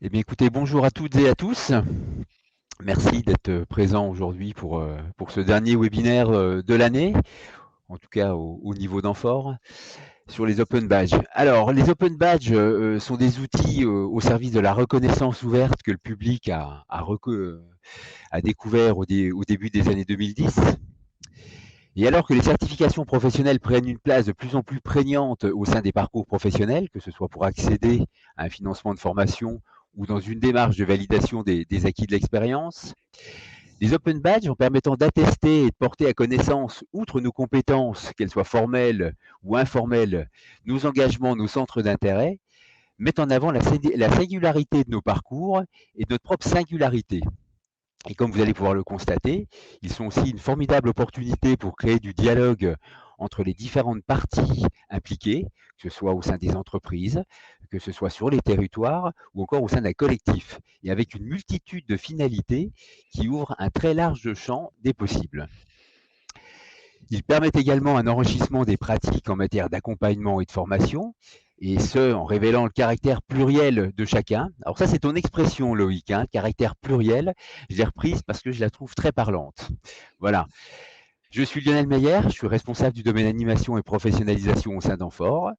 Eh bien, écoutez, bonjour à toutes et à tous. Merci d'être présents aujourd'hui pour ce dernier webinaire de l'année, en tout cas au niveau d'Amphore, sur les Open Badges. Alors, les Open Badges sont des outils au service de la reconnaissance ouverte que le public a découvert au début des années 2010. Et alors que les certifications professionnelles prennent une place de plus en plus prégnante au sein des parcours professionnels, que ce soit pour accéder à un financement de formation ou dans une démarche de validation des acquis de l'expérience, les open badges, en permettant d'attester et de porter à connaissance, outre nos compétences, qu'elles soient formelles ou informelles, nos engagements, nos centres d'intérêt, mettent en avant la singularité de nos parcours et de notre propre singularité. Et comme vous allez pouvoir le constater, ils sont aussi une formidable opportunité pour créer du dialogue entre les différentes parties impliquées, que ce soit au sein des entreprises, que ce soit sur les territoires ou encore au sein d'un collectif, et avec une multitude de finalités qui ouvrent un très large champ des possibles. Ils permettent également un enrichissement des pratiques en matière d'accompagnement et de formation, et ce, en révélant le caractère pluriel de chacun. Alors ça, c'est ton expression, Loïc, hein, caractère pluriel. Je l'ai reprise parce que je la trouve très parlante. Voilà. Je suis Lionel Meyer, je suis responsable du domaine animation et professionnalisation au sein d'Amphore.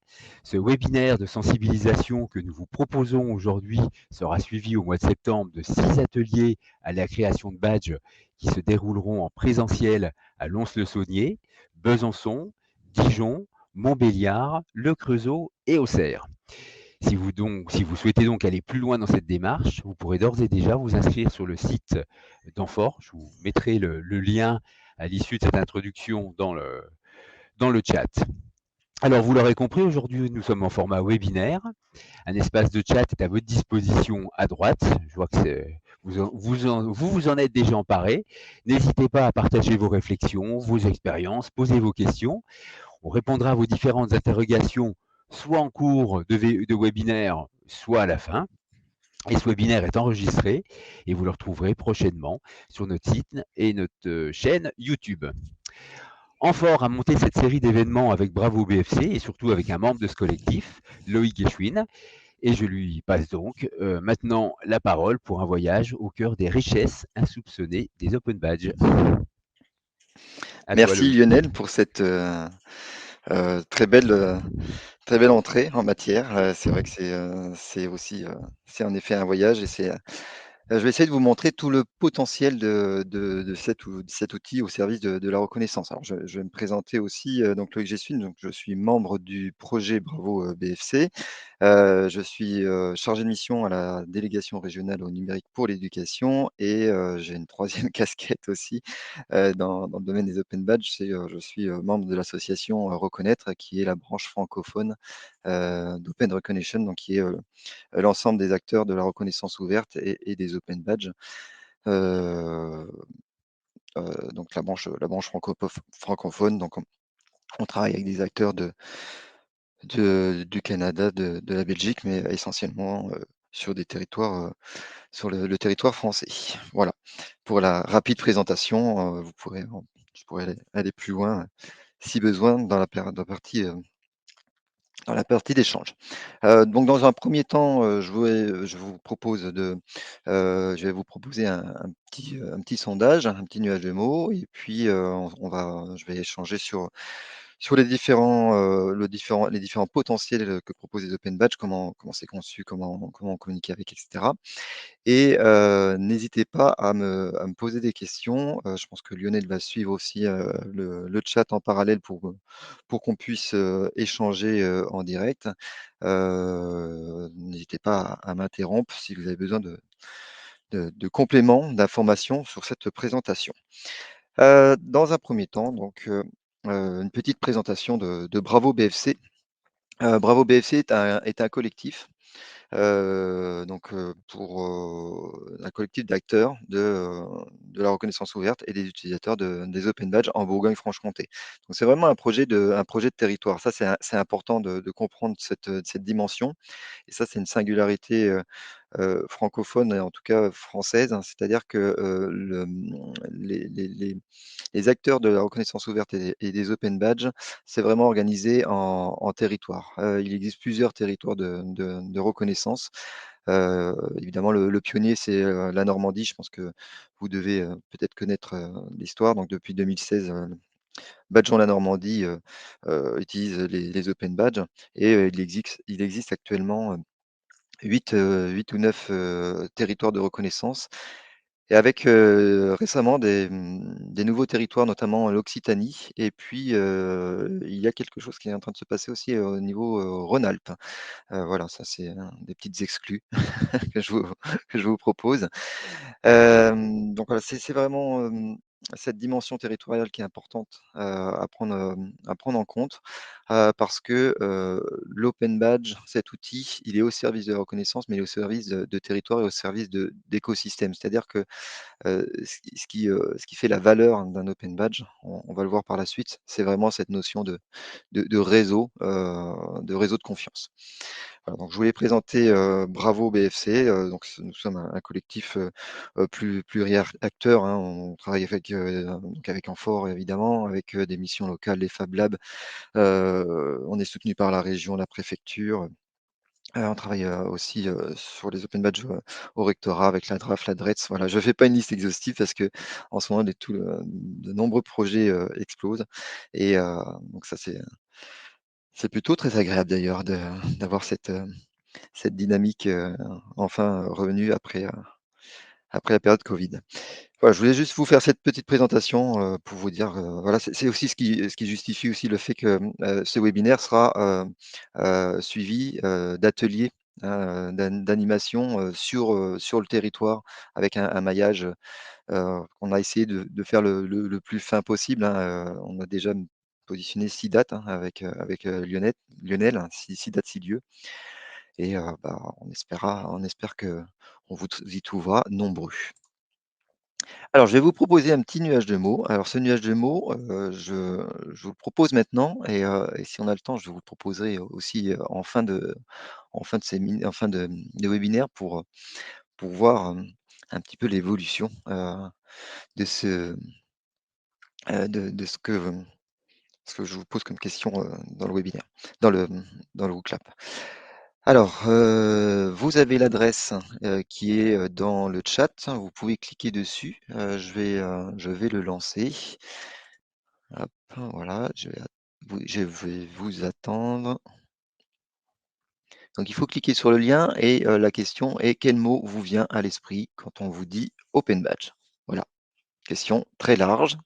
Ce webinaire de sensibilisation que nous vous proposons aujourd'hui sera suivi au mois de septembre de 6 ateliers à la création de badges qui se dérouleront en présentiel à Lons-le-Saunier, Besançon, Dijon, Montbéliard, Le Creusot et Auxerre. Si vous souhaitez donc aller plus loin dans cette démarche, vous pourrez d'ores et déjà vous inscrire sur le site d'Amphore. Je vous mettrai le lien à l'issue de cette introduction dans le chat. Alors, vous l'aurez compris, aujourd'hui, nous sommes en format webinaire. Un espace de chat est à votre disposition à droite. Je vois que vous en êtes déjà emparé. N'hésitez pas à partager vos réflexions, vos expériences, poser vos questions. On répondra à vos différentes interrogations, soit en cours de webinaire, soit à la fin. Et ce webinaire est enregistré et vous le retrouverez prochainement sur notre site et notre chaîne YouTube. Amphore a monté cette série d'événements avec Bravo BFC et surtout avec un membre de ce collectif, Loïc Geschwin, et je lui passe donc maintenant la parole pour un voyage au cœur des richesses insoupçonnées des Open Badges. À toi, Merci Loïc. Lionel pour cette très belle entrée en matière. C'est vrai que c'est aussi c'est en effet un voyage et je vais essayer de vous montrer tout le potentiel de cet outil au service de la reconnaissance. Alors, je vais me présenter aussi, donc Loïc Gessune, donc je suis membre du projet Bravo BFC. Je suis chargé de mission à la délégation régionale au numérique pour l'éducation et j'ai une troisième casquette aussi dans le domaine des open badges. Je suis membre de l'association Reconnaître, qui est la branche francophone d'Open Recognition, donc qui est l'ensemble des acteurs de la reconnaissance ouverte et des open badges. Euh, donc la branche francophone, donc on travaille avec des acteurs du Canada, de la Belgique, mais essentiellement sur des territoires, sur le territoire français. Voilà. Pour la rapide présentation, je pourrais aller plus loin si besoin dans la partie d'échange. Donc dans un premier temps, je vais vous proposer un petit sondage, un petit nuage de mots et puis, je vais échanger sur les différents potentiels, que proposent les open badges, comment c'est conçu, comment on communique avec et cetera. Et n'hésitez pas à me poser des questions. Je pense que Lionel va suivre aussi, le chat en parallèle pour qu'on puisse, échanger, en direct. N'hésitez pas à m'interrompre si vous avez besoin de compléments, d'informations sur cette présentation. Dans un premier temps, une petite présentation de Bravo BFC. Bravo BFC est un collectif un collectif d'acteurs de la reconnaissance ouverte et des utilisateurs des open badges en Bourgogne-Franche-Comté. Donc c'est vraiment un projet de territoire. Ça, c'est important de comprendre cette dimension et ça, c'est une singularité, francophone et en tout cas française, hein. C'est-à-dire que, les acteurs de la reconnaissance ouverte et des open badges, c'est vraiment organisé en territoire. Il existe plusieurs territoires de reconnaissance. Évidemment le pionnier c'est, la Normandie. Je pense que vous devez, peut-être connaître, l'histoire. Donc depuis 2016, Badgeons la Normandie, utilise les open badges et il existe actuellement, 8 ou 9 territoires de reconnaissance et avec, récemment des nouveaux territoires, notamment l'Occitanie et puis, il y a quelque chose qui est en train de se passer aussi au niveau, Rhône-Alpes. Voilà, ça c'est, des petites exclus que je vous que je vous propose. Donc voilà, c'est vraiment, cette dimension territoriale qui est importante, à prendre en compte, parce que, l'open badge, cet outil, il est au service de la reconnaissance, mais il est au service de territoire et au service d'écosystème. C'est-à-dire que, ce qui fait la valeur d'un open badge, on va le voir par la suite, c'est vraiment cette notion de réseau, de réseau de confiance. Voilà, donc je voulais présenter, Bravo BFC, donc nous sommes un collectif, pluriacteurs, hein. On travaille avec Amphore évidemment, avec, des missions locales, les Fab Labs. On est soutenu par la région, la préfecture. On travaille, aussi, sur les open badges, au rectorat avec la DRAF, la DRETS. Voilà, je ne fais pas une liste exhaustive parce que en ce moment de nombreux projets, explosent et donc ça c'est plutôt très agréable d'ailleurs d'avoir cette dynamique, enfin, revenue après la période Covid. Voilà, je voulais juste vous faire cette petite présentation, pour vous dire, voilà, c'est aussi ce qui justifie aussi le fait que, ce webinaire sera, suivi, d'ateliers, hein, d'animation, sur le territoire avec un maillage, on a essayé de faire le plus fin possible, hein, on a déjà positionné 6 dates, hein, avec Lionel, hein, 6 dates, 6 lieux et bah, on espère qu'on vous y trouvera nombreux. Alors, je vais vous proposer un petit nuage de mots. Alors, ce nuage de mots, je vous le propose maintenant et si on a le temps, je vous le proposerai aussi, en fin de de webinaire pour voir, un petit peu l'évolution, de ce, de ce que je vous pose comme question, dans le webinaire, dans le, dans le WooClap. Alors, vous avez l'adresse, qui est, dans le chat. Vous pouvez cliquer dessus. Je vais le lancer. Hop, voilà, je vais vous attendre. Donc il faut cliquer sur le lien et la question est: quel mot vous vient à l'esprit quand on vous dit open badge? Voilà, question très large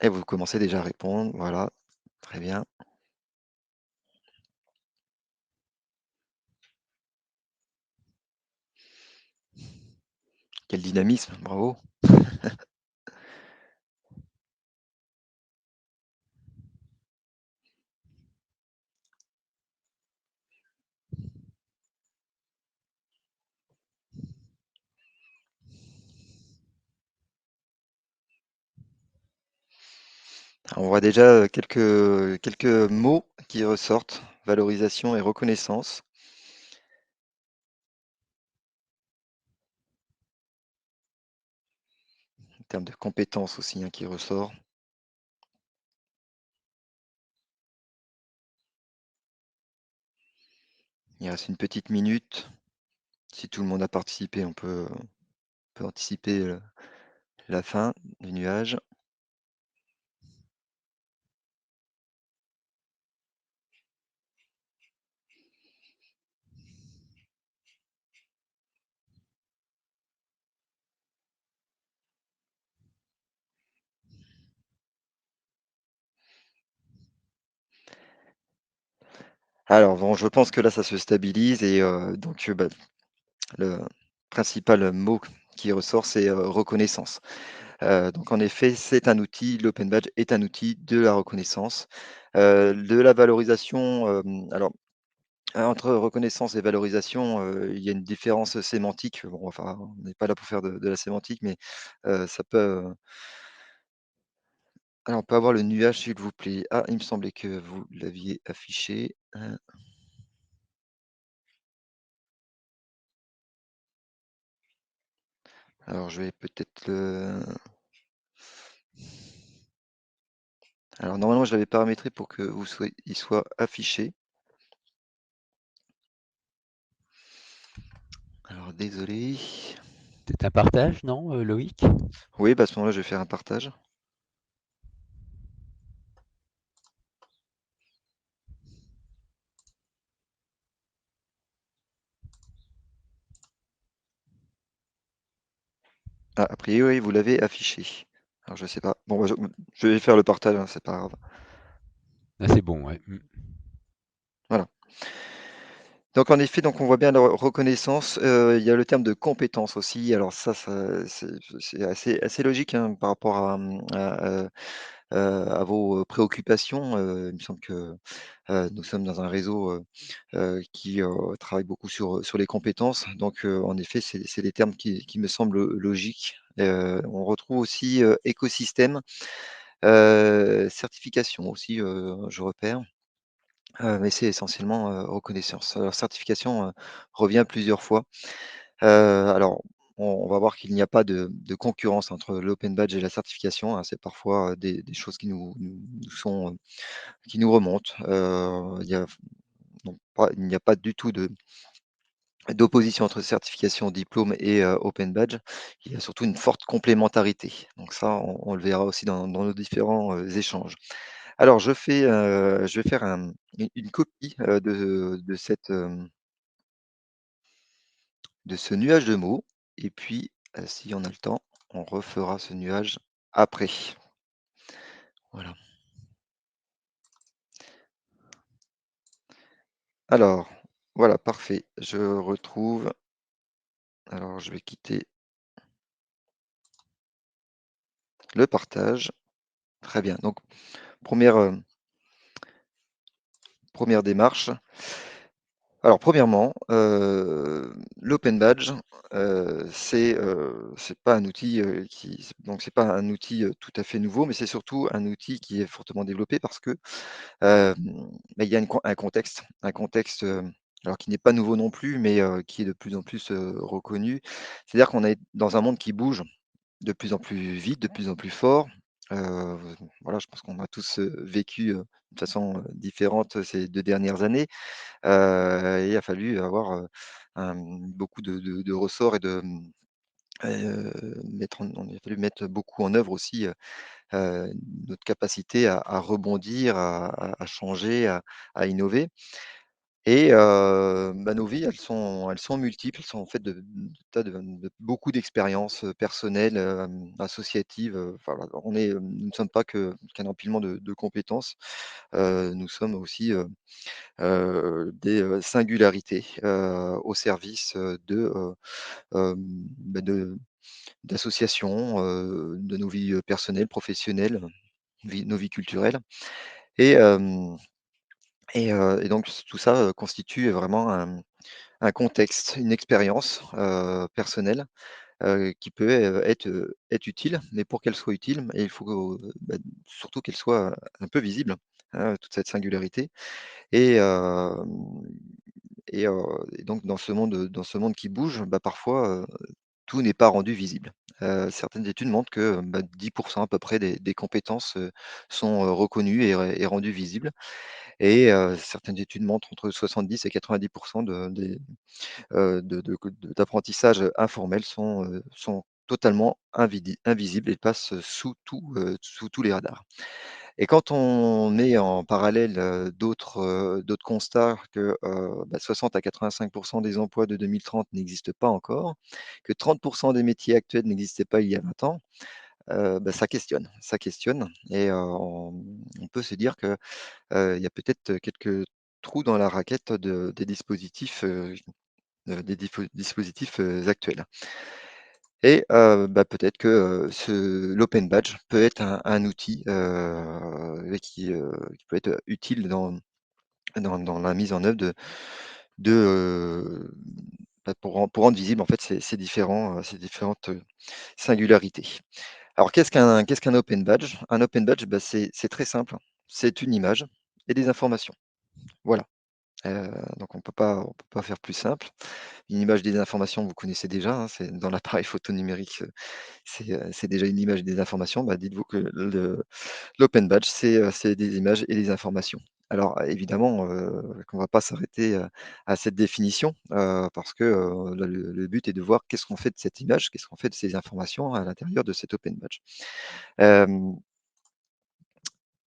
et vous commencez déjà à répondre. Voilà, très bien. Quel dynamisme, bravo. On voit déjà, quelques mots qui ressortent: valorisation et reconnaissance. En termes de compétences aussi, hein, qui ressort. Il reste une petite minute. Si tout le monde a participé, on peut anticiper, la fin du nuage. Alors bon, je pense que là, ça se stabilise et donc bah, le principal mot qui ressort, c'est, reconnaissance. Donc en effet, c'est un outil, l'open badge est un outil de la reconnaissance, de la valorisation, alors entre reconnaissance et valorisation, il y a une différence sémantique. Bon, enfin, on n'est pas là pour faire de la sémantique, mais ça peut, alors on peut avoir le nuage s'il vous plaît. Ah, il me semblait que vous l'aviez affiché, alors je vais peut-être le alors normalement je l'avais paramétré pour que il soit affiché. Alors désolé. C'est un partage, non, Loïc? Oui, bah, à ce moment-là, je vais faire un partage. Ah, a priori, vous l'avez affiché. Alors je sais pas. Bon, bah, je vais faire le partage, hein, c'est pas grave. Ah, c'est bon, ouais. Voilà. Donc en effet, donc on voit bien la reconnaissance, il y a le terme de compétence aussi. Alors ça c'est assez logique, hein, par rapport à, à vos préoccupations. Il me semble que, nous sommes dans un réseau, qui, travaille beaucoup sur les compétences. Donc, en effet, c'est des termes qui me semblent logiques. On retrouve aussi, écosystème, certification aussi, je repère, mais c'est essentiellement, reconnaissance. Alors certification, revient plusieurs fois. Alors on va voir qu'il n'y a pas de concurrence entre l'open badge et la certification, hein. C'est parfois, des choses qui nous sont, qui nous remontent. Il y a donc pas il n'y a pas du tout d'opposition entre certification, diplôme et open badge. Il y a surtout une forte complémentarité. Donc ça, on le verra aussi dans nos différents, échanges. Alors je vais faire une copie, de ce nuage de mots et puis, si on a le temps, on refera ce nuage après. Voilà. Alors, voilà, parfait. Je retrouve alors je vais quitter le partage. Très bien. Donc première re 1 démarche. Alors premièrement, l'open badge, c'est pas un outil, c'est pas un outil, tout à fait nouveau, mais c'est surtout un outil qui est fortement développé parce que, hem, bah, il y a un contexte, alors qui n'est pas nouveau non plus, mais, qui est de plus en plus, reconnu. C'est-à-dire qu'on est dans un monde qui bouge de plus en plus vite, de plus en plus fort. Heu, voilà, je pense qu'on a tous, vécu, de façon, différente, ces 2 dernières années. Il a fallu avoir, beaucoup de ressorts et mettre en il a fallu mettre beaucoup en œuvre aussi, notre capacité à rebondir, à changer, à innover et bah, nos vies, elles sont multiples, elles sont faites de tas de beaucoup d'expériences, personnelles, associatives, enfin voilà, nous ne sommes pas qu'un empilement de compétences, nous sommes aussi, des, singularités, au service, bah, d'associations, de nos vies, personnelles, professionnelles, nos vies culturelles et hem et donc tout ça, constitue vraiment un contexte, une expérience, personnelle, qui peut, être utile, mais pour qu'elle soit utile, il faut, bah, surtout qu'elle soit un peu visible, hein, toute cette singularité et hem et donc dans ce monde qui bouge, bah, parfois, tout n'est pas rendu visible. Certaines études montrent que, bah, 10 à peu près des compétences, sont, reconnues et rendues visibles et certaines études montrent entre 70 et 90 d'apprentissage informel sont totalement invisibles et passent sous tous les radars. Et quand on met en parallèle, d'autres constats que, bah, 60 à 85 des emplois de 2030 n'existent pas encore, que 30 des métiers actuels n'existaient pas il y a 20 ans, bah, ça questionne et on peut se dire que, il y a peut-être quelques trous dans la raquette des dispositifs, actuels. Et bah, peut-être que, l'open badge peut être un outil, qui peut être utile dans la mise en œuvre de, bah, pour rendre visible en fait ces différentes, singularités. Alors qu'est-ce qu'un open badge? Un open badge, bah, c'est très simple, c'est une image et des informations. Voilà, donc on peut pas faire plus simple. Une image, des informations, vous connaissez déjà, hein, c'est dans l'appareil photo numérique, c'est déjà une image et des informations. Bah, dites-vous que l'open badge, c'est des images et des informations. Alors évidemment, qu'on va pas s'arrêter, à cette définition, parce que, le but est de voir qu'est-ce qu'on fait de cette image, qu'est-ce qu'on fait de ces informations à l'intérieur de cet open badge. Hem,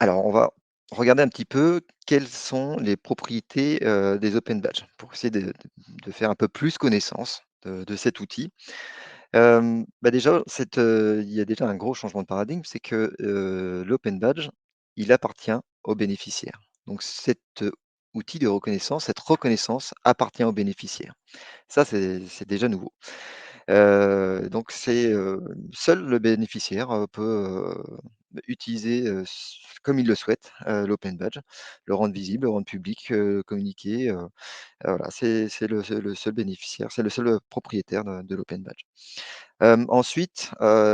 alors on va regarder un petit peu quelles sont les propriétés, des open badges pour essayer de faire un peu plus connaissance de cet outil. Bah, déjà, il y a déjà un gros changement de paradigme, c'est que, l'open badge, il appartient aux bénéficiaires. Donc cet, outil de reconnaissance, cette reconnaissance appartient aux bénéficiaires. Ça, c'est déjà nouveau. Donc seul le bénéficiaire, peut, utiliser, comme il le souhaite, l'open badge, le rendre visible, le rendre public, communiquer, voilà, c'est le seul bénéficiaire, c'est le seul, propriétaire de l'open badge. Ensuite,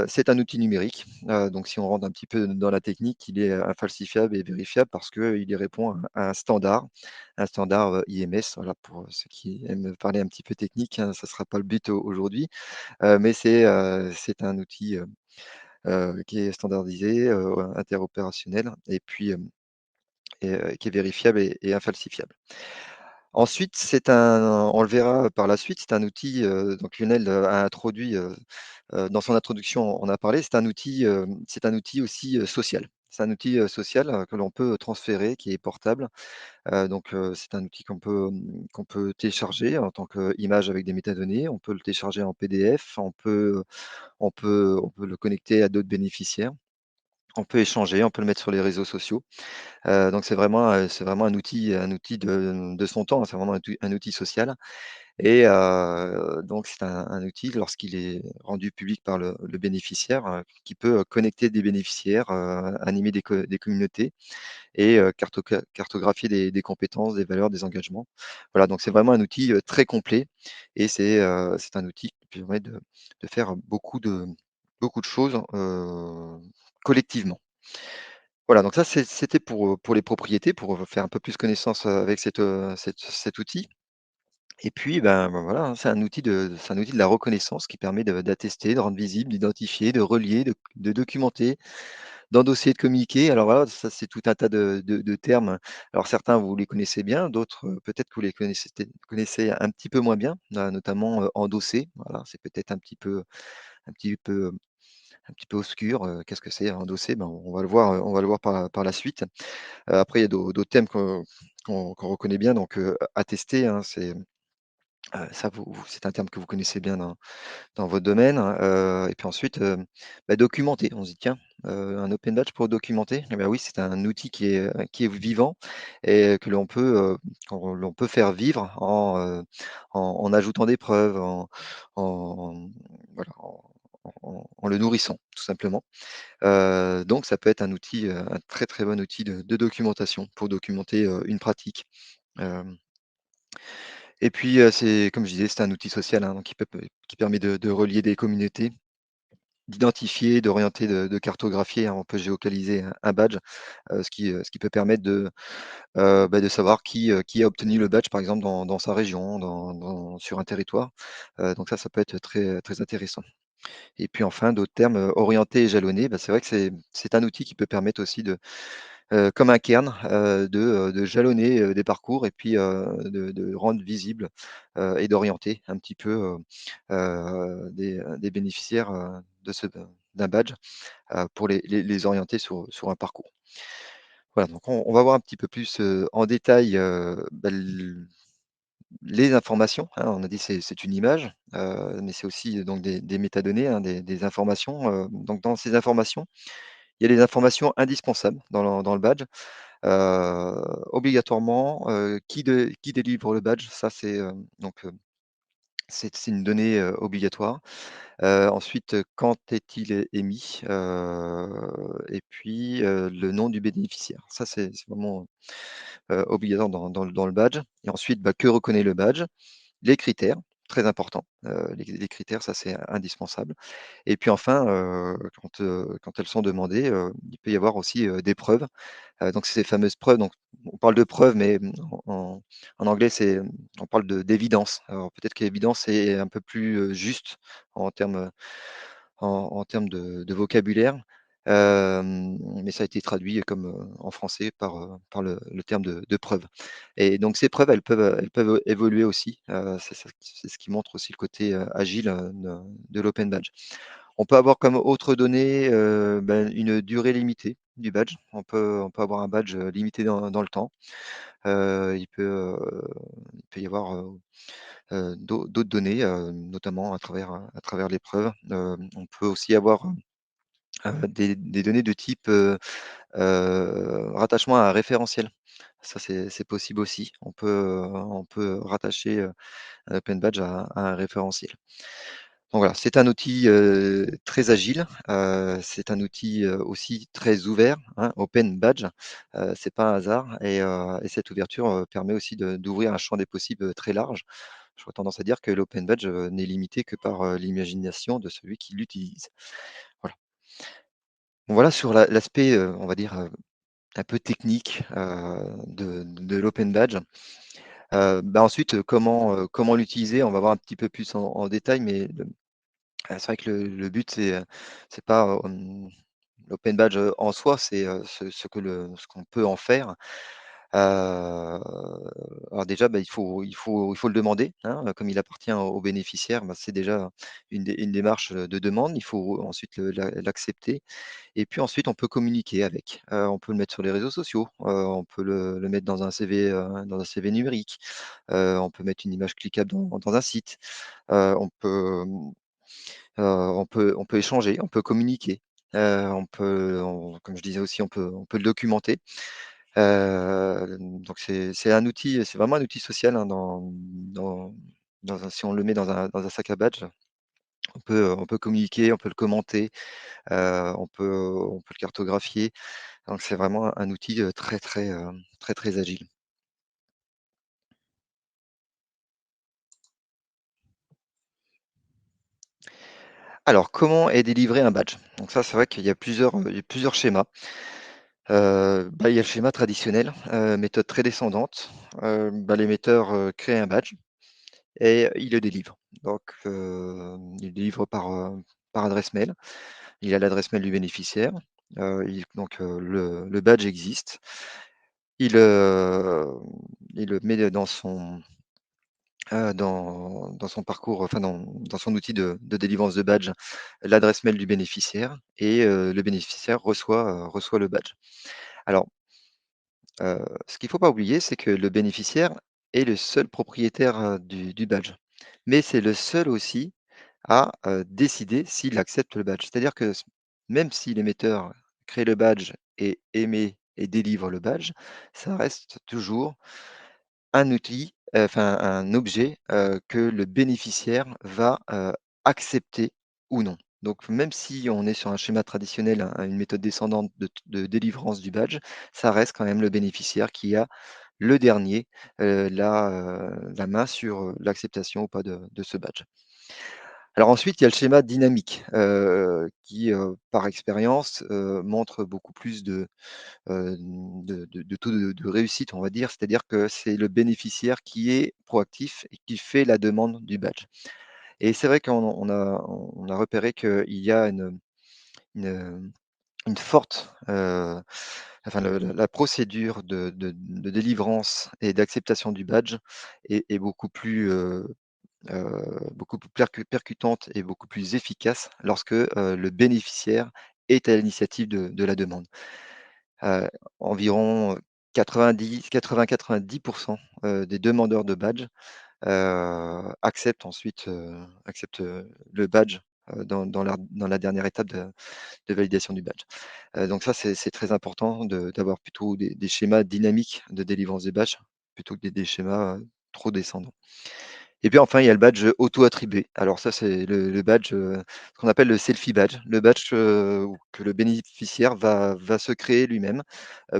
c'est un outil numérique, donc si on rentre un petit peu dans la technique, il est, infalsifiable et vérifiable parce qu'il y répond à un standard, IMS, voilà, pour, ceux qui aiment parler un petit peu technique, hein, ça ne sera pas le but aujourd'hui, mais c'est un outil, qui est standardisé, interopérationnel et puis, qui est vérifiable et infalsifiable. Ensuite, on le verra par la suite, c'est un outil, donc Lionel, a introduit, dans son introduction, on a parlé, c'est un outil aussi, social. C'est un outil, social, que l'on peut transférer, qui est portable. C'est un outil qu'on peut télécharger en tant qu'image avec des métadonnées. On peut le télécharger en PDF, on peut le connecter à d'autres bénéficiaires. On peut échanger, on peut le mettre sur les réseaux sociaux. Donc c'est vraiment un outil de son temps, hein. C'est vraiment un outil social et donc c'est un outil lorsqu'il est rendu public par le bénéficiaire, qui peut, connecter des bénéficiaires, animer des communautés et cartographier des compétences, des valeurs, des engagements. Voilà, donc c'est vraiment un outil, très complet et c'est un outil qui permet de faire beaucoup de choses, collectivement. Voilà, donc ça c'était pour les propriétés, pour, faire un peu plus connaissance, avec cet outil. Et puis, ben, voilà, hein, c'est un outil de la reconnaissance qui permet d'attester, de rendre visible, d'identifier, de relier, de documenter, d'endosser, de communiquer. Alors voilà, ça c'est tout un tas de termes. Alors certains vous les connaissez bien, d'autres, peut-être que vous les connaissez un petit peu moins bien, notamment, endosser. Voilà, c'est peut-être un petit peu un petit peu obscur. Qu'est-ce que c'est endosser? Ben, on va le voir par la suite. Après il y a d'autres thèmes qu'on reconnaît bien donc, attester, hein, ça c'est un terme que vous connaissez bien dans votre domaine, hein, et puis ensuite, documenter. On se dit: «Tiens, un open badge pour documenter?» Eh bien oui, c'est un outil qui est vivant et que l'on peut faire vivre en ajoutant des preuves, en voilà, en le nourrissant, tout simplement. Donc ça peut être un outil, un très, très bon outil de documentation pour documenter, une pratique. Hem Et puis, c'est comme je disais, c'est un outil social, hein, donc qui permet de relier des communautés, d'identifier, d'orienter, de cartographier, hein. On peut géolocaliser un badge, ce qui peut permettre de savoir qui a obtenu le badge, par exemple, dans sa région, sur un territoire. Donc ça peut être très, très intéressant. Et puis enfin, d'autres termes, orienter et jalonner, c'est vrai que c'est un outil qui peut permettre aussi comme un cairn, de jalonner, des parcours et puis, de rendre visible, et d'orienter un petit peu, des bénéficiaires, d'un badge, pour les orienter sur un parcours. Voilà, donc on va voir un petit peu plus, en détail, les informations, hein. On a dit c'est une image, mais c'est aussi donc des métadonnées, hein, des informations, donc dans ces informations, il y a les informations indispensables dans le badge. Obligatoirement, qui délivre le badge, ça c'est une donnée, obligatoire. Ensuite, quand est-il émis? Et puis, le nom du bénéficiaire. Ça c'est vraiment, obligatoire dans le badge et ensuite, que reconnaît le badge? Les critères, très important, les critères, ça c'est indispensable et puis enfin, quand elles sont demandées, il peut y avoir aussi, des preuves. Donc c'est ces fameuses preuves, donc on parle de preuves, mais en anglais, on parle d'évidence. Alors peut-être que l'évidence est un peu plus, juste en termes, en termes de vocabulaire. Mais ça a été traduit comme, en français par le terme de preuve et donc ces preuves, elles peuvent évoluer aussi, c'est ce qui montre aussi le côté, agile, de l'open badge. On peut avoir comme autre donnée, une durée limitée du badge. On peut avoir un badge, limité dans le temps. Il peut y avoir, d'autres données, notamment à travers les preuves. On peut aussi avoir, des données de type, rattachement à un référentiel. Ça, c'est possible aussi. On peut rattacher, un open badge à un référentiel. Donc voilà, c'est un outil, très agile, c'est un outil, aussi très ouvert, hein, open badge, c'est pas un hasard et cette ouverture, permet aussi d'ouvrir un champ des possibles, très large. J'aurais tendance à dire que l'open badge, n'est limité que par, l'imagination de celui qui l'utilise. Voilà. Voilà sur l'aspect, on va dire, un peu technique, de l'open badge. Ensuite, comment l'utiliser? On va voir un petit peu plus en détail, mais c'est vrai que le but c'est pas, l'open badge, en soi, c'est, ce qu'on peut en faire. Alors déjà, il faut le demander, hein, comme il appartient aux bénéficiaires, c'est déjà une démarche, de demande. Il faut ensuite l'accepter et puis ensuite on peut communiquer avec. On peut le mettre sur les réseaux sociaux, on peut le mettre dans un CV numérique, on peut mettre une image cliquable dans un site, on peut, on peut échanger, on peut communiquer, comme je disais aussi, on peut le documenter. Donc c'est un outil, c'est vraiment un outil social, hein, si on le met dans un sac à badge, on peut communiquer, on peut le commenter, on peut le cartographier. Donc c'est vraiment un outil, très, très, très, très agile. Alors comment est délivré un badge? Donc ça, c'est vrai qu'il y a plusieurs schémas. Il y a le schéma traditionnel, méthode très descendante. L'émetteur, crée un badge et il le délivre. Donc, il délivre par adresse mail. Il a l'adresse mail du bénéficiaire. Le badge existe. Il, il le met dans son parcours, enfin dans son outil de délivrance de badge, l'adresse mail du bénéficiaire et le bénéficiaire reçoit le badge. Alors, ce qu'il ne faut pas oublier, c'est que le bénéficiaire est le seul propriétaire, du badge. Mais c'est le seul aussi à, décider s'il accepte le badge. C'est-à-dire que même si l'émetteur crée le badge et émet et délivre le badge, ça reste toujours un outil, enfin un objet, que le bénéficiaire va, accepter ou non. Donc même si on est sur un schéma traditionnel, une méthode descendante de délivrance du badge, ça reste quand même le bénéficiaire qui a le dernier, la main sur, l'acceptation ou pas de ce badge. Alors ensuite, il y a le schéma dynamique, qui, par expérience, montre beaucoup plus de taux de réussite, on va dire. C'est-à-dire que c'est le bénéficiaire qui est proactif et qui fait la demande du badge. Et c'est vrai qu'on a repéré qu'il y a une, une forte, enfin la procédure de délivrance et d'acceptation du badge est beaucoup plus percutante et beaucoup plus efficace lorsque, le bénéficiaire est à l'initiative de la demande. Heu, Environ 90-90 des demandeurs de badge, acceptent le badge, dans la dernière étape de validation du badge. Donc ça, c'est très important d'avoir plutôt des schémas dynamiques de délivrance des badges, plutôt que des schémas, trop descendants. Et puis enfin, il y a le badge auto-attribué. Alors ça, c'est le badge, ce qu'on appelle le selfie badge. Le badge, que le bénéficiaire va se créer lui-même,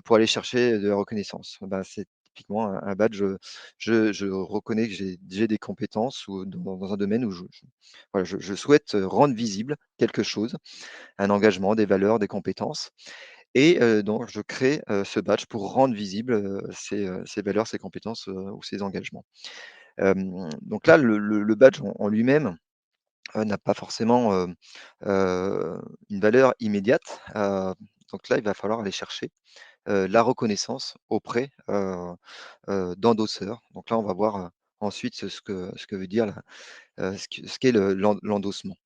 pour aller chercher de la reconnaissance. C'est typiquement un badge, je reconnais que j'ai des compétences ou dans un domaine où voilà, je souhaite, rendre visible quelque chose, un engagement, des valeurs, des compétences et donc je crée, ce badge pour rendre visible, ces valeurs, ces compétences, ou ces engagements. Donc là, le badge en lui-même, n'a pas forcément, une valeur immédiate. Donc là, il va falloir aller chercher, la reconnaissance auprès, d'endosseurs. Donc là, on va voir, ensuite ce que veut dire ce qu'est l'endossement.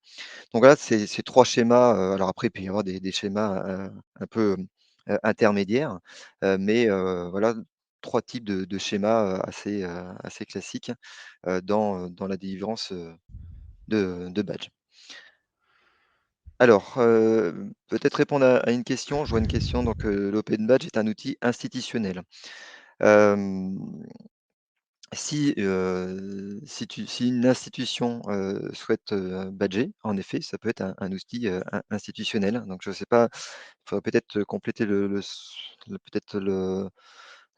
Donc là, ces 3 schémas, alors après, il peut y avoir des schémas, un peu, intermédiaires, mais voilà 3 types de schémas, assez classiques, dans la délivrance, de badges. Alors, peut-être répondre à une question. Je vois une question, donc l'open badge est un outil institutionnel. Hem, si une institution, souhaite, badger, en effet, ça peut être un outil, institutionnel. Donc je ne sais pas, il faudrait peut-être compléter le s le peut-être le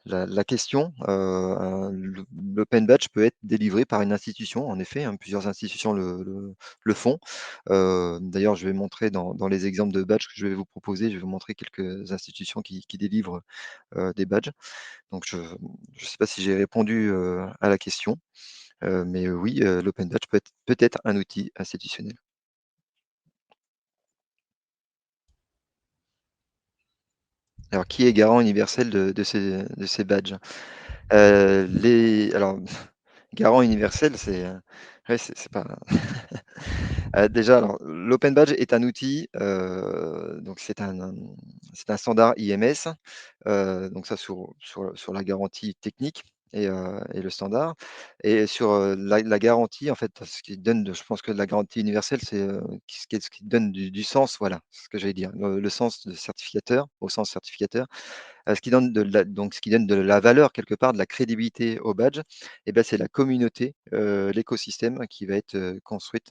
la question. L'open badge peut être délivré par une institution, en effet, hein, plusieurs institutions le font. D'ailleurs, je vais montrer dans les exemples de badges que je vais vous proposer, je vais vous montrer quelques institutions qui délivrent, des badges. Donc je ne sais pas si j'ai répondu, à la question, mais oui, l'open badge peut être un outil institutionnel. Alors qui est garant universel de ces badges? Alors garant universel, ouais, c'est pas déjà, alors l'open badge est un outil, donc c'est un standard IMS, donc ça sur la garantie technique et le standard et sur, la garantie en fait, ce qui donne je pense que la garantie universelle c'est, ce qui donne du sens, voilà, c'est ce que j'allais dire, le sens de certificateur, au sens certificateur. Ce qui donne de la valeur quelque part, de la crédibilité au badge et ben c'est la communauté, l'écosystème qui va être, construite,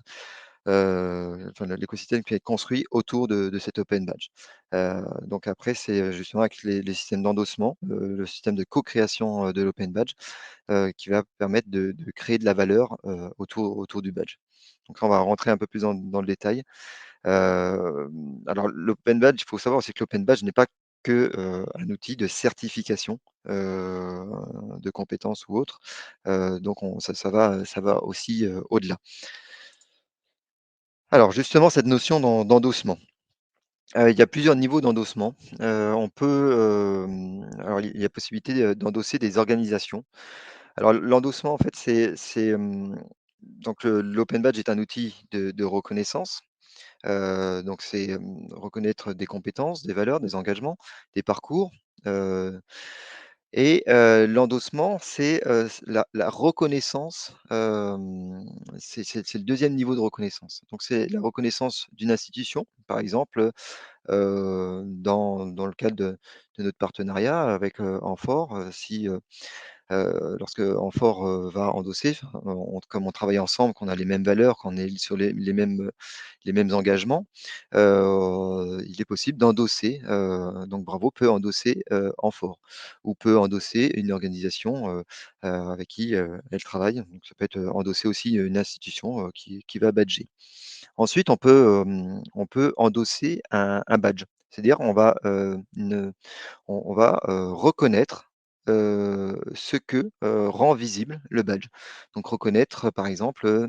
enfin l'écosystème qui va être construit autour de cet open badge. Donc après c'est, justement avec les systèmes d'endossement, le système de co-création, de l'open badge, qui va permettre de créer de la valeur, autour du badge. Donc là, on va rentrer un peu plus dans le détail. Alors l'open badge, il faut savoir aussi que l'open badge n'est pas que, un outil de certification, heu, de compétences ou autre. Donc ça va aussi, au-delà. Alors justement, cette notion d'endossement. Il y a plusieurs niveaux d'endossement. On peut, alors il y a possibilité, d'endosser des organisations. Alors l'endossement en fait donc l'open badge est un outil de reconnaissance. Donc c'est, reconnaître des compétences, des valeurs, des engagements, des parcours, heu l'endossement, c'est, la reconnaissance, c'est le deuxième niveau de reconnaissance. Donc c'est la reconnaissance d'une institution, par exemple, dans le cadre de notre partenariat avec, Amphor, si, lorsque Amphor, va endosser, enfin, comme on travaille ensemble, qu'on a les mêmes valeurs, qu'on est sur les mêmes engagements, il est possible d'endosser, donc Bravo peut endosser, Amphor ou peut endosser une organisation, avec qui, elle travaille. Donc ça peut être, endosser aussi une institution, qui va badger. Ensuite, on peut endosser un badge. C'est-à-dire on va reconnaître, ce que, rend visible le badge. Donc reconnaître, par exemple,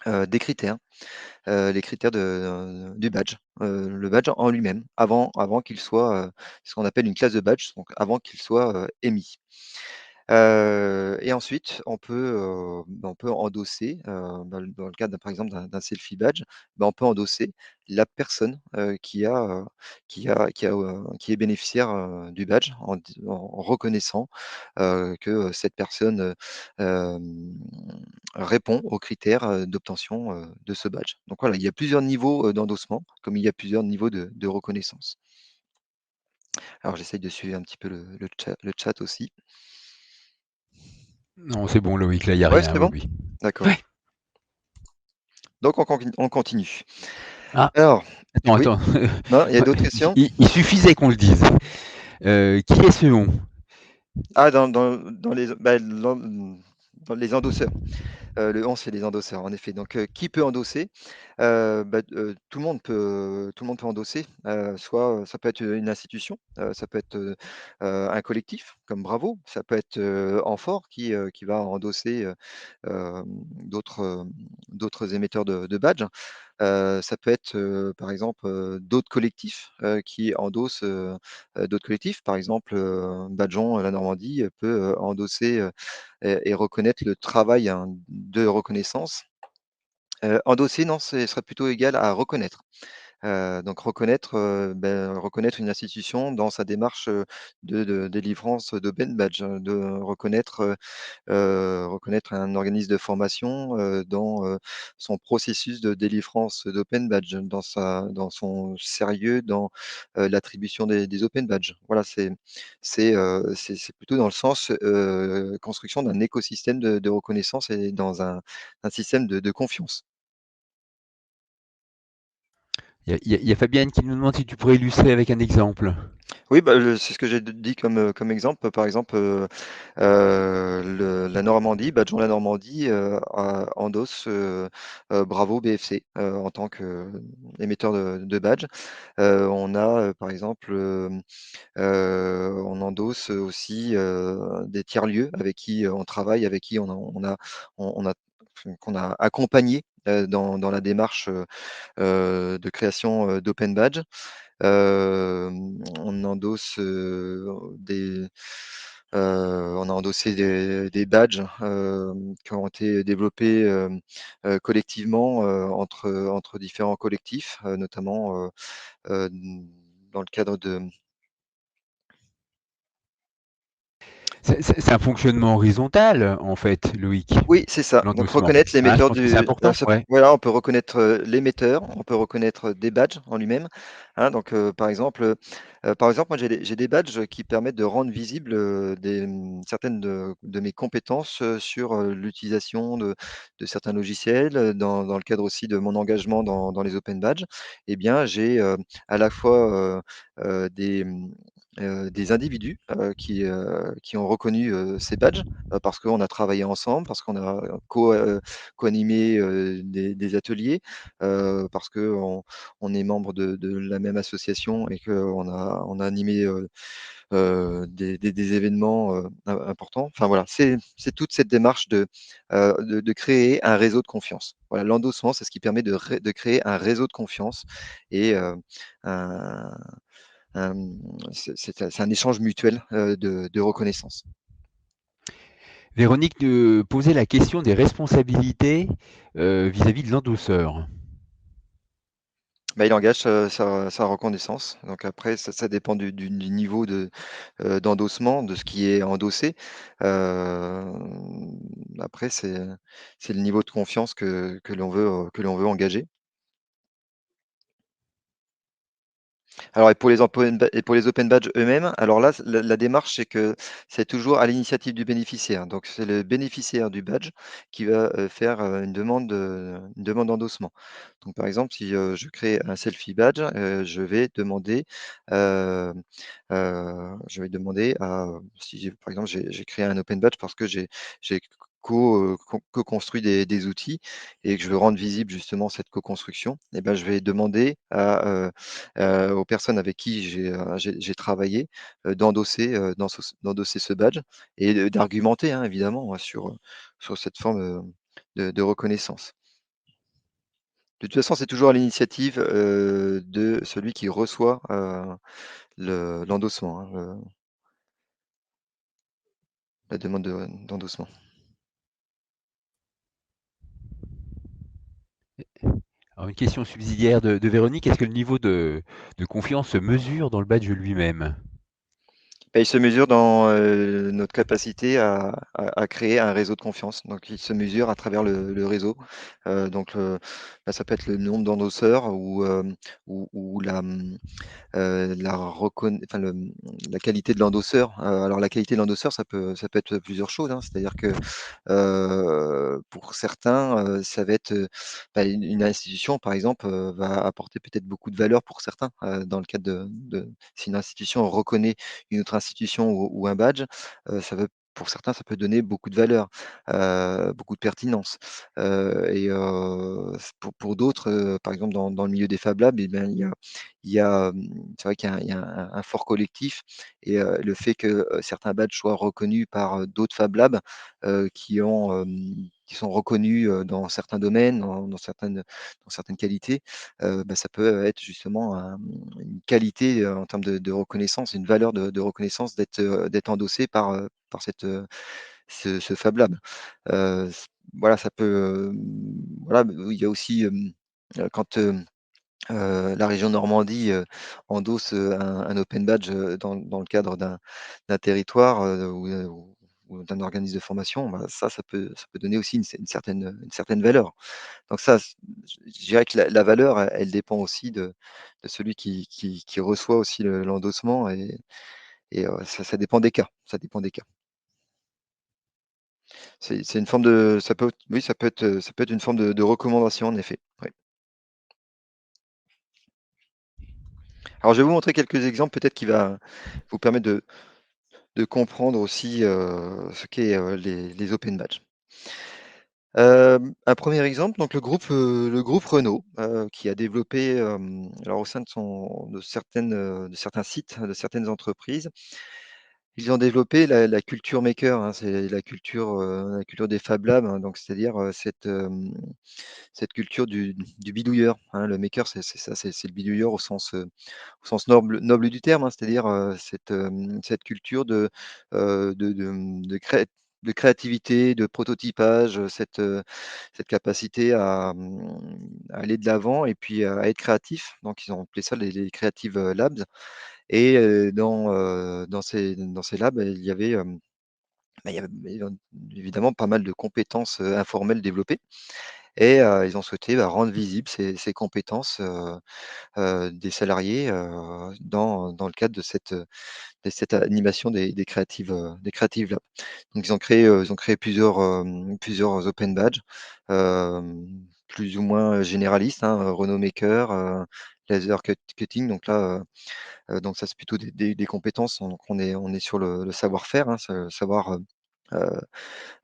des critères, les critères du badge, le badge en lui-même, avant qu'il soit, ce qu'on appelle une classe de badge, donc avant qu'il soit, émis. Et ensuite, on peut endosser, dans le cadre par exemple d'un selfie badge, on peut endosser la personne, qui est bénéficiaire, du badge en reconnaissant, que cette personne, répond aux critères, d'obtention, de ce badge. Donc voilà, il y a plusieurs niveaux, d'endossement, comme il y a plusieurs niveaux de reconnaissance. Alors j'essaye de suivre un petit peu le chat aussi. Non, c'est bon Loïc, là, il y a Ouais, rien, c'est oui, bon? oui. D'accord. Ouais. Donc on continue. Ah, Alors, attends, oui? attends. Non, il y a d'autres questions? Il suffisait qu'on le dise. Qui est ce on? Ah, dans les endosseurs. Le on, c'est les endosseurs, en effet. Donc, qui peut endosser? Tout le monde peut endosser, soit, ça peut être, une institution, ça peut être, un collectif comme Bravo, ça peut être, Amphore qui va endosser, d'autres, d'autres émetteurs de badges. Ça peut être, par exemple, d'autres collectifs, qui endossent, d'autres collectifs. Par exemple, Badgeon, la Normandie, peut, endosser, et reconnaître le travail, hein, de reconnaissance. Endosser, non, ce serait plutôt égal à reconnaître. Donc reconnaître, reconnaître une institution dans sa démarche, de délivrance d'open badge, de reconnaître, reconnaître un organisme de formation, dans, son processus de délivrance d'open badge, dans son sérieux, dans, l'attribution des open badges. Voilà, c'est plutôt dans le sens, construction d'un écosystème de reconnaissance et dans un système de confiance. Il y a Fabienne qui nous demande si tu pourrais illustrer avec un exemple. Oui, bah, c'est ce que j'ai dit comme exemple. Par exemple, le la Normandie, Badgeon La Normandie, endosse, Bravo BFC, en tant qu'émetteur de badge. On a, par exemple, on endosse aussi, des tiers-lieux avec qui, on travaille, avec qui on a qu'on a accompagné, dans la démarche, de création, d'open badge. On endosse, on a endossé des badges, qui ont été développés, collectivement, entre différents collectifs, notamment, dans le cadre de C'est un fonctionnement horizontal, en fait, Loïc, oui, c'est ça. Donc l'endossement. reconnaître Hein, je l'émetteur pense que c'est du important, ça ouais. voilà, on peut reconnaître, l'émetteur, on peut reconnaître des badges en lui-même, hein. Donc, par exemple, moi j'ai des badges qui permettent de rendre visibles, certaines de mes compétences, sur, l'utilisation de certains logiciels, dans le cadre aussi de mon engagement dans les open badges. Eh bien, j'ai, à la fois, des individus, qui ont reconnu, ces badges, parce qu'on a travaillé ensemble, parce qu'on a co-animé, des ateliers, parce qu'on est membre de la même association et qu'on a animé, des événements, importants. Enfin voilà, c'est toute cette démarche de créer un réseau de confiance. Voilà, l'endossement, c'est ce qui permet de créer un réseau de confiance et un c'est un échange mutuel, de reconnaissance. Véronique posait la question des responsabilités vis-à-vis de l'endosseur. Bah, il engage, sa reconnaissance. Donc après, ça dépend du niveau d'endossement, de ce qui est endossé. Après, c'est le niveau de confiance que l'on veut engager. Alors et pour les open badges eux-mêmes, alors là, la démarche, c'est que c'est toujours à l'initiative du bénéficiaire. Donc c'est le bénéficiaire du badge qui va, faire, une demande d'endossement. Donc par exemple, si, je crée un selfie badge, je vais demander à si par exemple, j'ai créé un open badge parce que j'ai co-construit des outils et que je veux rendre visible justement cette co-construction et ben, je vais demander aux personnes avec qui j'ai travaillé, d'endosser ce badge et d'argumenter, hein, évidemment, sur cette forme, de reconnaissance. De toute façon, c'est toujours à l'initiative, de celui qui reçoit, l'endossement, hein, la demande d'endossement. Alors, une question subsidiaire de Véronique, est-ce que le niveau de confiance se mesure dans le badge lui-même? Bah, il se mesure dans, notre capacité à créer un réseau de confiance. Donc il se mesure à travers le réseau. Bah, ça peut être le nombre d'endosseurs ou la qualité de l'endosseur. Alors la qualité de l'endosseur, ça peut être plusieurs choses, hein. C'est-à-dire que, pour certains, ça va être, une institution, par exemple, va apporter peut-être beaucoup de valeur pour certains, dans le cadre de si une institution reconnaît une autre institution ou un badge, ça va pour certains, ça peut donner beaucoup de valeur, beaucoup de pertinence. C pour d'autres, par exemple dans le milieu des Fab Labs et ben, c'est vrai qu'il y a un fort collectif et le fait que, certains badges soient reconnus par, d'autres Fab Labs, qui sont reconnus, dans certains domaines, dans certaines qualités, bah, ça peut être justement une qualité, en termes de reconnaissance, une valeur de reconnaissance d'être endossé par ce Fab Lab. C Voilà, ça peut, voilà, il y a aussi, quand, la région Normandie, endosse, un open badge, dans le cadre d'un territoire, ou d'un organisme de formation, bah, ça peut donner aussi une certaine valeur. Donc ça, je dirais que la valeur, elle dépend aussi de celui qui reçoit aussi l'endossement et ça dépend des cas, ça dépend des cas. C'est une forme de ça peut oui, ça peut être une forme de recommandation en effet, ouais. Alors je vais vous montrer quelques exemples peut-être qui va vous permettre de comprendre aussi, ce qu'est, les open badges. Un premier exemple, donc le groupe Renault, qui a développé, alors au sein de certains sites, de certaines entreprises, ils ont développé la culture maker, hein. C'est la culture des Fab Labs, hein, donc c'est-à-dire, cette culture du bidouilleur, hein. Le maker, c'est ça, c'est le bidouilleur au sens noble du terme, hein. C'est-à-dire, cette culture de créativité, de prototypage, cette capacité à aller de l'avant et puis à être créatif. Donc ils ont appelé ça les Creative, Labs et dans ces labs, il y avait évidemment pas mal de compétences, informelles développées et ils ont souhaité, bah, rendre visibles ces compétences, des salariés, dans le cadre de cette animation des Creative Labs. Donc ils ont créé plusieurs open badges, plus ou moins généralistes, hein, Renault Maker, laser cutting. Donc là, donc ça c'est plutôt des compétences, donc on est sur le savoir-faire, hein, savoir,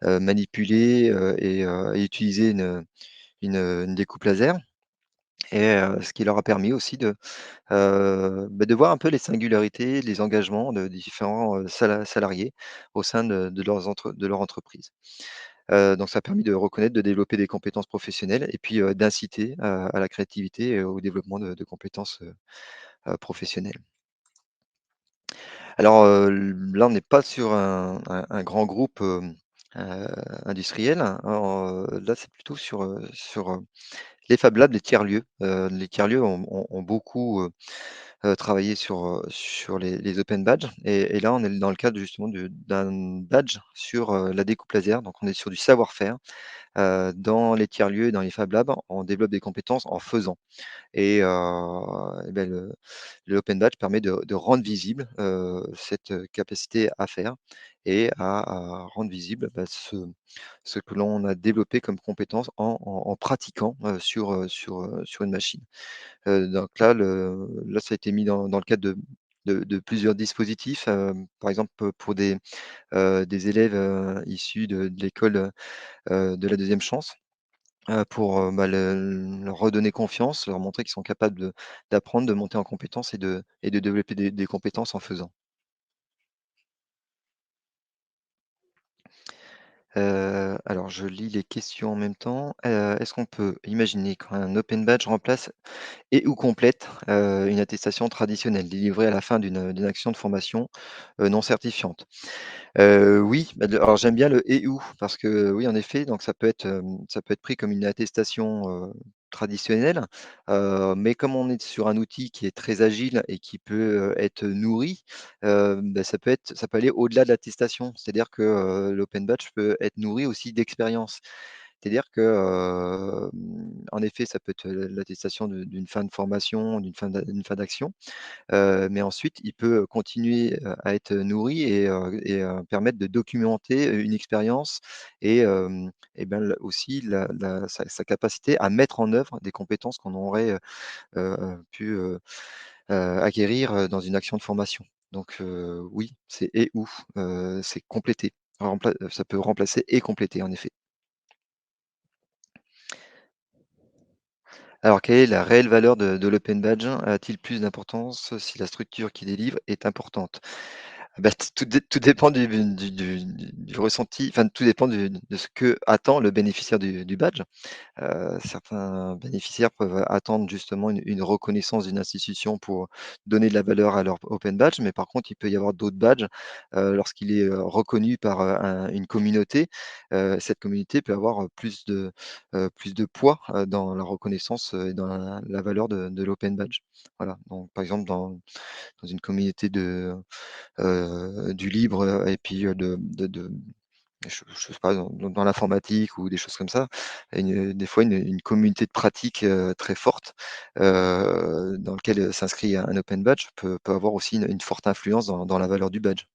manipuler, et utiliser une découpe laser et ce qui leur a permis aussi de voir un peu les singularités, les engagements de différents, salariés au sein de leur entreprise. Donc ça a permis de reconnaître, de développer des compétences professionnelles et puis, d'inciter à la créativité et au développement de compétences, professionnelles. Alors, là, on n'est pas sur un grand groupe, heu, industriel, hein. Là, c'est plutôt sur les Fab Labs, les tiers-lieux. Les tiers-lieux ont beaucoup, travaillé sur les open badges et là, on est dans le cadre justement d'un badge sur, la découpe laser. Donc on est sur du savoir-faire. Dans les tiers-lieux et dans les Fab Labs, on développe des compétences en faisant et beh, le open badge permet de rendre visible, cette, capacité à faire et à rendre visible, bah, ce que l'on a développé comme compétence en pratiquant, sur une machine. Donc là, ça a été mis dans le cadre de plusieurs dispositifs, par exemple, pour des élèves, issus de l'école, de la deuxième chance, pour, bah, leur redonner confiance, leur montrer qu'ils sont capables d'apprendre, de monter en compétences et de développer des compétences en faisant. Alors je lis les questions en même temps. Est-ce qu'on peut imaginer qu'un open badge remplace et ou complète, une attestation traditionnelle délivrée à la fin d'une action de formation, non certifiante? Oui, bah, alors j'aime bien le «et ou» parce que oui, en effet, donc ça peut être pris comme une attestation, traditionnelle, mais comme on est sur un outil qui est très agile et qui peut, être nourri, bah, ça peut aller au-delà de l'attestation. C'est-à-dire que, l'open badge peut être nourri aussi d'expérience. C'est-à-dire que, en effet, ça peut être, l'attestation d'une fin de formation, d'une fin d'action. Mais ensuite, il peut continuer, à être nourri et permettre de documenter, une expérience et ben, aussi sa capacité à mettre en œuvre des compétences qu'on aurait, pu, acquérir, dans une action de formation. Donc oui, c'est et ou, c'est compléter. ça peut remplacer et compléter en effet. Alors quelle est la réelle valeur de l'open badge? A-t-il plus d'importance si la structure qui délivre est importante? Bah, tout dépend du ressenti, enfin tout dépend de ce que attend le bénéficiaire du badge. Certains bénéficiaires peuvent attendre justement une reconnaissance d'une institution pour donner de la valeur à leur open badge, mais par contre, il peut y avoir d'autres badges, lorsqu'il est, reconnu par, une communauté, cette communauté peut avoir, plus de poids, dans la reconnaissance, et dans la valeur de l'open badge. Voilà, donc par exemple dans une communauté du libre, et puis, je sais pas, dans l'informatique ou des choses comme ça, des fois une communauté de pratique, très forte, dans lequel, s'inscrit un open badge peut avoir aussi une forte influence dans la valeur du badge.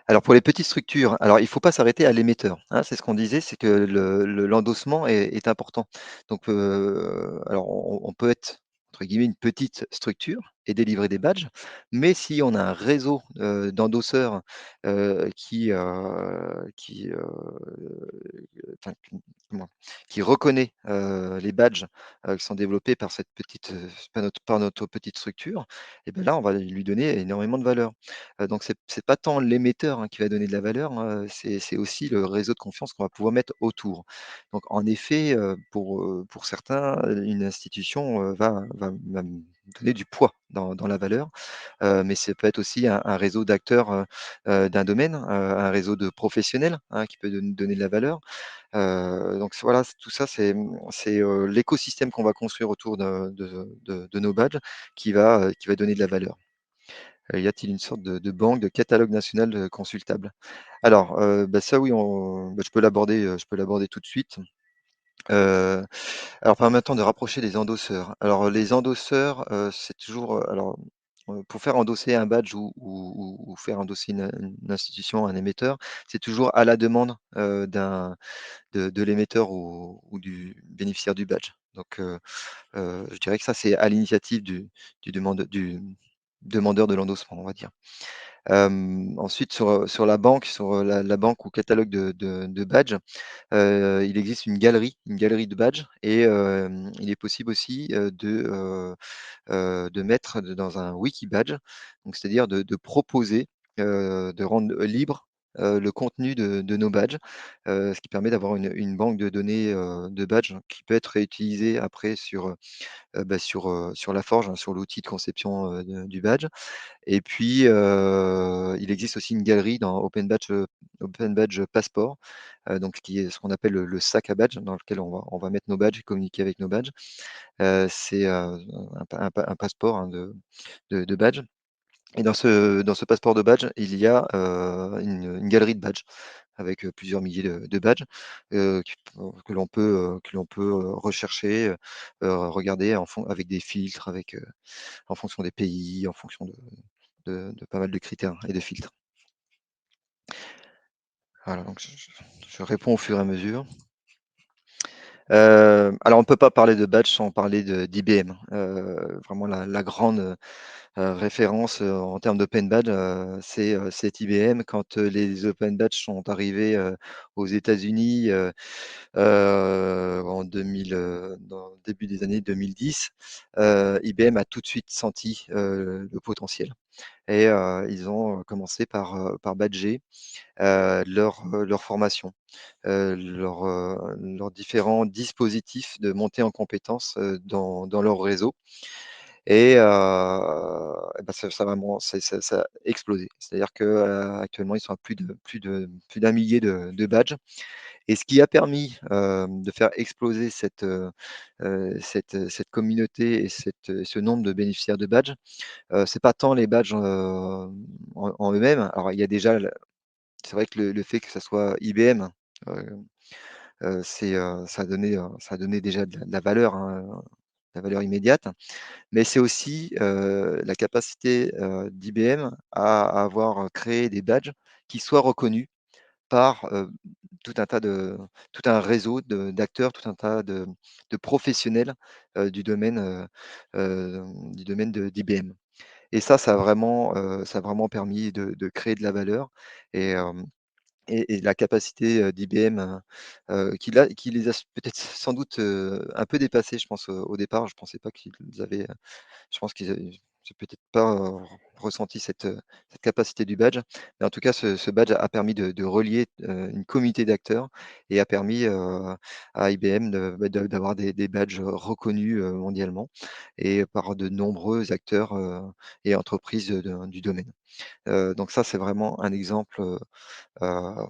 Alors pour les petites structures, alors il ne faut pas s'arrêter à l'émetteur, hein, c'est ce qu'on disait, c'est que l'endossement est important. Donc, alors on peut être entre guillemets «une petite structure» et délivrer des badges, mais si on a un réseau, d'endosseurs, enfin, comment? Qui reconnaît, les badges, qui sont développés par cette petite, par notre petite structure, et ben là on va lui donner énormément de valeur. Donc c'est pas tant l'émetteur, hein, qui va donner de la valeur, hein, c'est aussi le réseau de confiance qu'on va pouvoir mettre autour. Donc en effet, pour certains, une institution, va me donner du poids dans la valeur, mais ça peut être aussi un réseau d'acteurs, d'un domaine, un réseau de professionnels, hein, qui peut donner de la valeur. Donc voilà, tout ça, c'est l'écosystème qu'on va construire autour de nos badges qui va donner de la valeur. Y a-t-il une sorte de banque, de catalogue national, consultable? Alors, bah, ça oui, je peux l'aborder tout de suite. Heu, alors permettant de rapprocher les endosseurs. Alors, les endosseurs, c'est toujours, pour faire endosser un badge ou faire endosser une institution, un émetteur, c'est toujours à la demande, de l'émetteur ou du bénéficiaire du badge. Donc, je dirais que ça, c'est à l'initiative du demandeur de l'endossement, on va dire. Ensuite sur la banque ou catalogue de badges, il existe une galerie de badges et il est possible aussi, de mettre dans un wiki badge, donc c'est-à-dire de proposer, de rendre libre, le contenu de nos badges, ce qui permet d'avoir une banque de données, de badges qui peut être réutilisée après sur la forge, hein, sur l'outil de conception, du badge. Et puis, il existe aussi une galerie dans Open Badge Passport, donc qui est ce qu'on appelle le sac à badge dans lequel on va mettre nos badges et communiquer avec nos badges. C'est, un passeport, hein, de badges, et dans ce passeport de badge, il y a, une galerie de badges avec, plusieurs milliers de badges, qui que l'on peut, rechercher, regarder avec des filtres, en fonction des pays, en fonction de pas mal de critères et de filtres. Voilà, donc je réponds au fur et à mesure. Alors on ne peut pas parler de badge sans parler d'IBM, vraiment la grande, référence, en termes d'open badge, c'est IBM. Quand, les open badge sont arrivés, aux États-Unis, en 2000, dans le début des années 2010, IBM a tout de suite senti, le potentiel, et ils ont commencé par badger, leur formation, leurs différents dispositifs de montée en compétences, dans leur réseau, et et bah, ça vraiment ça a explosé. C'est-à-dire que, actuellement, ils sont à plus d'un millier de badges, et ce qui a permis, de faire exploser cette communauté et ce nombre de bénéficiaires de badges, c'est pas tant les badges, en eux-mêmes. Alors il y a déjà c'est vrai que le fait que ça soit IBM, heu ça a donné déjà de la valeur, hein, de la valeur immédiate. Mais c'est aussi, la capacité, d'IBM à avoir créé des badges qui soient reconnus par, tout un tas de tout un réseau d'acteurs, tout un tas de professionnels, du domaine d'IBM. et ça a vraiment permis de créer de la valeur et hem et la capacité, d'IBM, qui les a peut-être sans doute, un peu dépassés, je pense, au départ. Je pensais pas qu'ils avaient, je pense qu'ils avaient j'ai peut-être pas, ressenti cette capacité du badge. Mais en tout cas, ce badge a permis de relier, une communauté d'acteurs et a permis, à IBM d'avoir des badges, reconnus, mondialement et par de nombreux acteurs, et entreprises, du domaine. Donc ça, c'est vraiment un exemple, un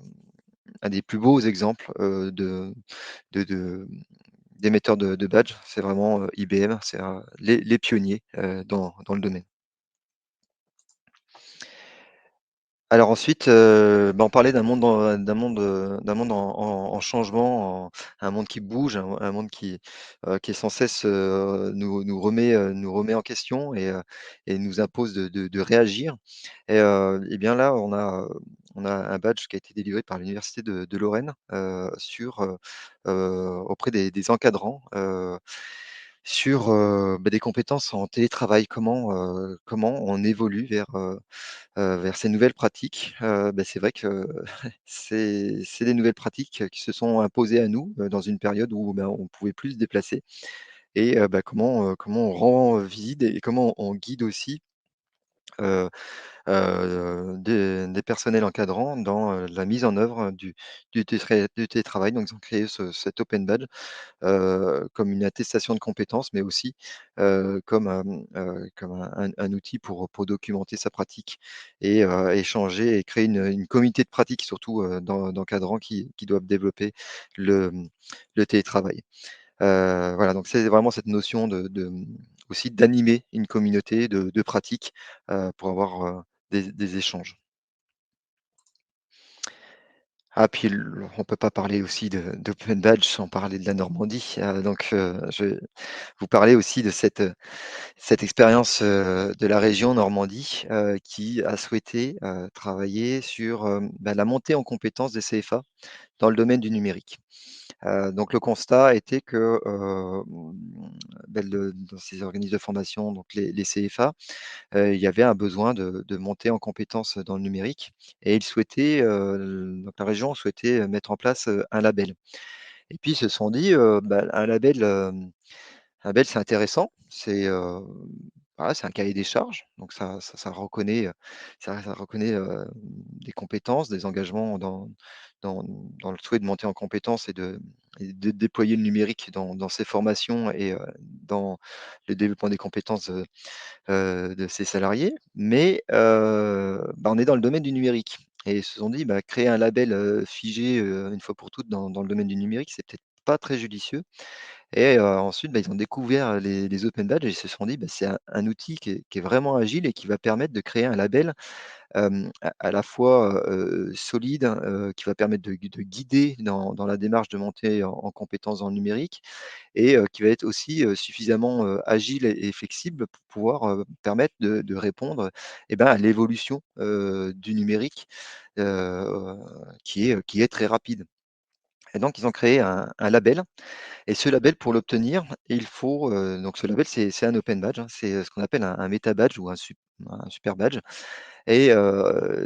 des plus beaux exemples, de d'émetteurs de badges. C'est vraiment, IBM, c'est, les pionniers, dans le domaine. Alors ensuite, on parlait d'un monde en changement, un monde qui bouge, un monde qui est sans cesse, nous remet en question et nous impose de réagir et bien là, on a un badge qui a été délivré par l'université de Lorraine, auprès des encadrants, sur, des compétences en télétravail. Comment on évolue vers ces nouvelles pratiques. C'est vrai que c'est des nouvelles pratiques qui se sont imposées à nous, dans une période où, on pouvait plus se déplacer et comment on rend visite et comment on guide aussi, heu des personnels encadrants dans, la mise en œuvre du télétravail. Donc ils ont créé cet open badge, comme une attestation de compétences, mais aussi, comme un outil pour documenter sa pratique et échanger et créer une communauté de pratique surtout, d'encadrants qui doivent développer le, le télétravail. Voilà, donc c'est vraiment cette notion aussi d'animer une communauté de pratique, pour avoir, des échanges. Ah puis on peut pas parler aussi de d'Open Badge sans parler de la Normandie, je vais vous parler aussi de cette expérience, de la région Normandie, qui a souhaité, travailler sur, la montée en compétences des CFA dans le domaine du numérique. Donc le constat était que, dans ces organismes de formation, donc les CFA, il y avait un besoin de monter en compétences dans le numérique et ils souhaitaient, donc la région souhaitait, mettre en place, un label et puis ils se sont dit, un label c'est intéressant, voilà, c'est un cahier des charges, donc ça reconnaît, ça reconnaît, des compétences, des engagements dans le souhait de monter en compétences et de déployer le numérique dans ses formations et dans le développement des compétences, de ses salariés. Mais on est dans le domaine du numérique et ils se sont dit: «Créer un label, figé, une fois pour toutes dans le domaine du numérique, c'est peut-être pas très judicieux». Et ensuite, ils ont découvert les open badges et ils se sont dit: «C'est un outil qui est vraiment agile et qui va permettre de créer un label, à la fois, solide, qui va permettre de guider dans la démarche de monter en compétences dans le numérique et qui va être aussi, suffisamment, agile et flexible pour pouvoir, permettre de répondre, à l'évolution, du numérique, heu, qui est très rapide». Et donc ils ont créé un label et ce label, pour l'obtenir, il faut, donc ce label, c'est un open badge, hein, c'est, ce qu'on appelle un méta badge ou un super badge et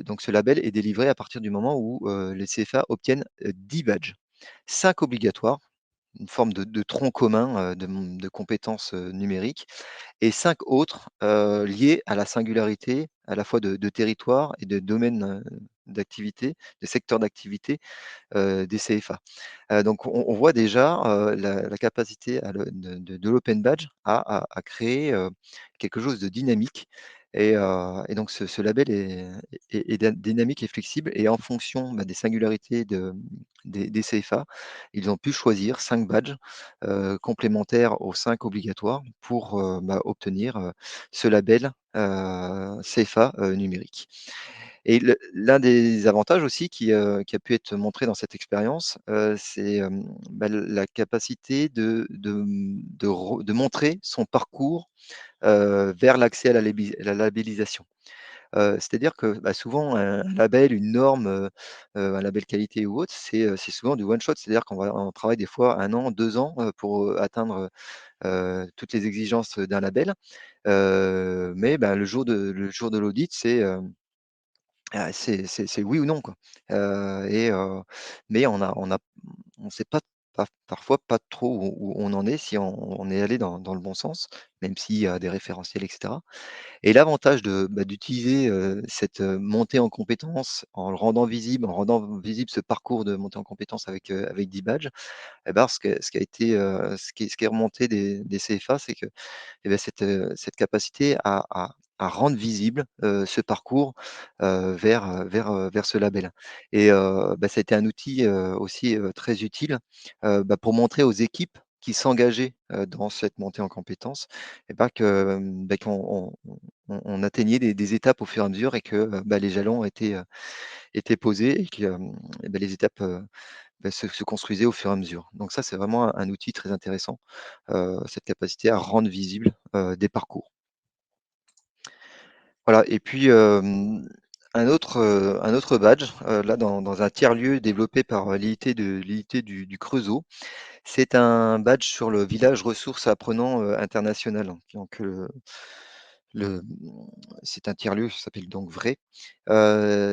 donc ce label est délivré à partir du moment où, les CFA obtiennent, 10 badges, 5 obligatoires, une forme de tronc commun, de compétences, numériques et 5 autres, liés à la singularité à la fois de territoire et de domaine, d'activité, de secteur d'activité, des CFA. Donc on voit déjà, la capacité à le de l'open badge à créer, quelque chose de dynamique et donc ce label est dynamique et flexible et en fonction, des singularités des CFA, ils ont pu choisir 5 badges, complémentaires aux 5 obligatoires pour, obtenir, ce label, CFA, numérique. Et l'un des avantages aussi qui a pu être montré dans cette expérience, c'est, la capacité de montrer son parcours, vers l'accès à la labellisation. C'est-à-dire que, souvent un label, une norme, un label qualité ou autre, c'est souvent du one shot. C'est-à-dire on travaille des fois 1 an, 2 ans, pour, atteindre, toutes les exigences d'un label. Mais ben, le jour de l'audit, c'est oui ou non, quoi. Et mais on sait pas parfois pas trop où on en est, si on est allé dans le bon sens, même s'il y a des référentiels et cetera. Et l'avantage d'utiliser, cette, montée en compétences en rendant visible ce parcours de montée en compétences avec 10 badges, et ben, ce qui est remonté des CFA, c'est que et beh, cette capacité à rendre visible, ce parcours, vers ce label. Et ça a été un outil, aussi, très utile, pour montrer aux équipes qui s'engageaient, dans cette montée en compétences, et qu'on atteignait des étapes au fur et à mesure, et que, les jalons étaient posés, et que, les étapes, se construisaient au fur et à mesure. Donc ça, c'est vraiment un outil très intéressant, cette capacité à rendre visible, des parcours. Voilà. Et puis, un autre badge, là dans un tiers-lieu développé par, l'IIT du Creusot. C'est un badge sur le village ressources apprenants, international. Donc, le c'est un tiers-lieu, ça s'appelle donc VRAI.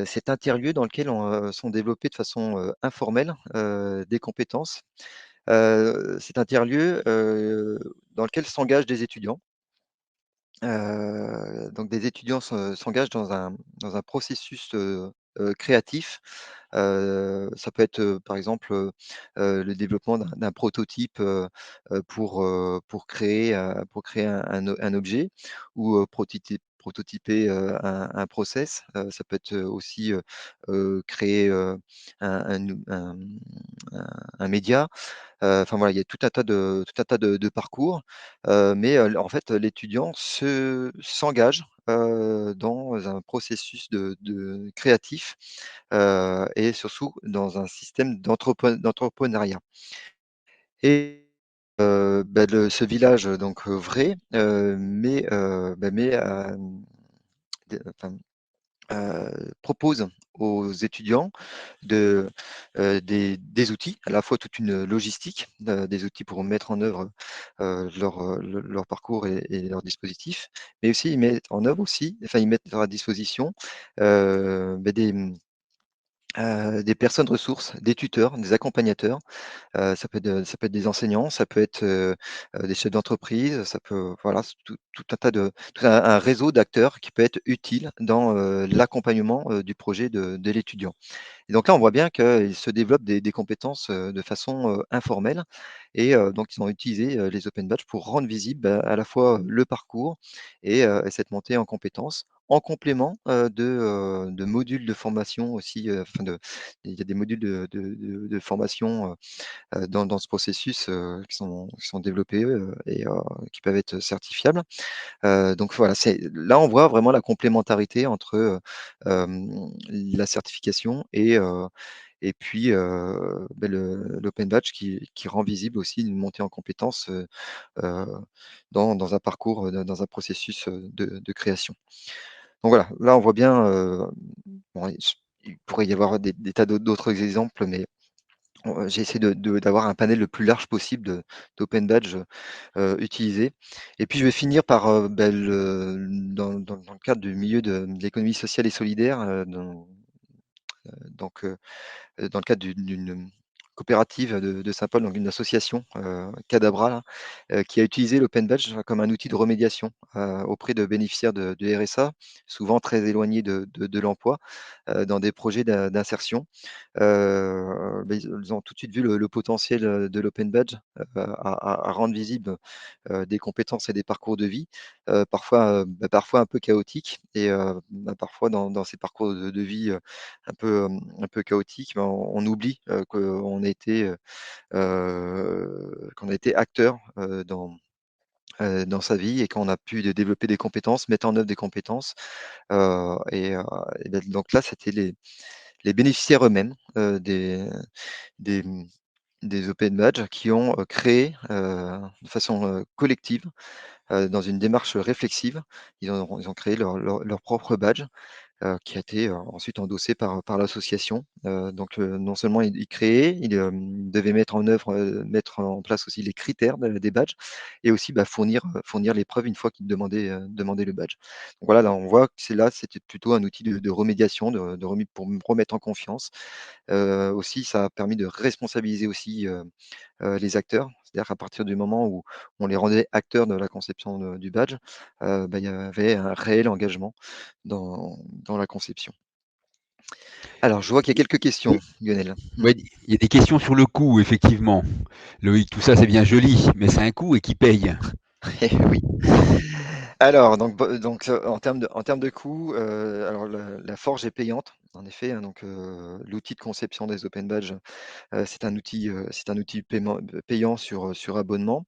C'est un tiers-lieu dans lequel sont développées de façon, informelle, des compétences. C'est un tiers-lieu, dans lequel s'engagent des étudiants. Donc des étudiants s'engagent dans un processus, créatif. Ça peut être, par exemple, le développement d'un prototype, pour créer un objet, ou prototyper, un process. Ça peut être, aussi, créer, un média. Enfin voilà, il y a tout un tas de parcours, mais en fait, l'étudiant s'engage, dans un processus de créatif, et surtout dans un système d'entrepreneuriat. Et ce village, donc vrai, enfin, propose aux étudiants des outils, à la fois toute une logistique, des outils pour mettre en œuvre, leur parcours et leur dispositif, mais aussi ils mettent à disposition, des personnes ressources, des tuteurs, des accompagnateurs. Ça peut être des enseignants, ça peut être, des chefs d'entreprise, ça peut voilà, c'est tout un réseau d'acteurs qui peut être utile dans, l'accompagnement, du projet de l'étudiant. Et donc là, on voit bien qu'il se développe des compétences, de façon, informelle. Et donc ils ont utilisé, les open badges pour rendre visible, à la fois le parcours et cette montée en compétences, en complément, de modules de formation aussi, il y a des modules de formation, dans ce processus, qui sont développés, et qui peuvent être certifiables. Donc voilà, là, on voit vraiment la complémentarité entre, la certification et puis, l'open badge qui rend visible aussi une montée en compétences, heu, dans un parcours, dans un processus, de création. Donc voilà, là, on voit bien, bon, il pourrait y avoir des tas d'autres exemples, mais j'ai essayé d'avoir un panel le plus large possible d'open badge, utilisés. Et puis je vais finir par, dans le cadre du milieu de l'économie sociale et solidaire, donc dans le cadre d'une coopérative de Saint-Paul, donc une association, Cadabra là, qui a utilisé l'open badge comme un outil de remédiation, auprès de bénéficiaires de RSA, souvent très éloignés de l'emploi, dans des projets d'insertion. Ils ont tout de suite vu le potentiel, de l'open badge, à rendre visible, des compétences et des parcours de vie, parfois un peu chaotiques. Et parfois dans ces parcours de vie, un peu chaotiques, on oublie, qu'on a été acteur, dans sa vie, et qu'on a pu développer des compétences, mettre en œuvre des compétences, donc là, c'était les bénéficiaires eux-mêmes, des, mmh, des open badges, qui ont, créé, de façon, collective, dans une démarche réflexive. Ils ont créé leur propre badge, qui a été, ensuite endossé par l'association. Donc non seulement il créait, il, devait mettre en œuvre, mettre en place aussi les critères des badges et aussi, bah, fournir les preuves une fois qu'il demandait le badge. Donc voilà, là on voit que c'était plutôt un outil de remédiation, de remis pour me remettre en confiance. Aussi ça a permis de responsabiliser aussi, les acteurs. C'est-à-dire qu'à partir du moment où on les rendait acteurs de la conception du badge, bah, il y avait un réel engagement dans la conception. Alors, je vois qu'il y a Et quelques questions, et Lionel. Mmh. ouais, il y a des questions sur le coût, effectivement. Loïc, tout ça, c'est bien joli, mais c'est un coût et qui paye? Eh oui. Alors, en termes de coût, alors la forge est payante, en effet, hein, donc l'outil de conception des open badges, c'est un outil payant sur abonnement.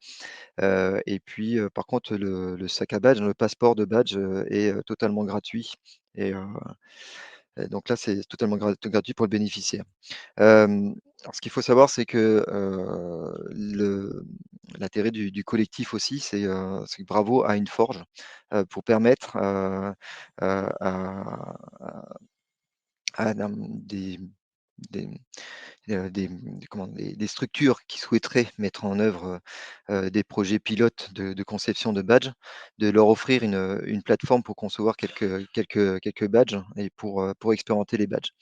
Et puis, par contre, le sac à badge, le passeport de badge, est, totalement gratuit et donc là, c'est totalement gratuit pour le bénéficiaire. Alors ce qu'il faut savoir, c'est que, l'intérêt du collectif aussi, c'est que Bravo a une forge, pour permettre, à des des structures qui souhaiteraient mettre en œuvre, des projets pilotes de conception de badges, de leur offrir une plateforme pour concevoir quelques badges et pour expérimenter les badges.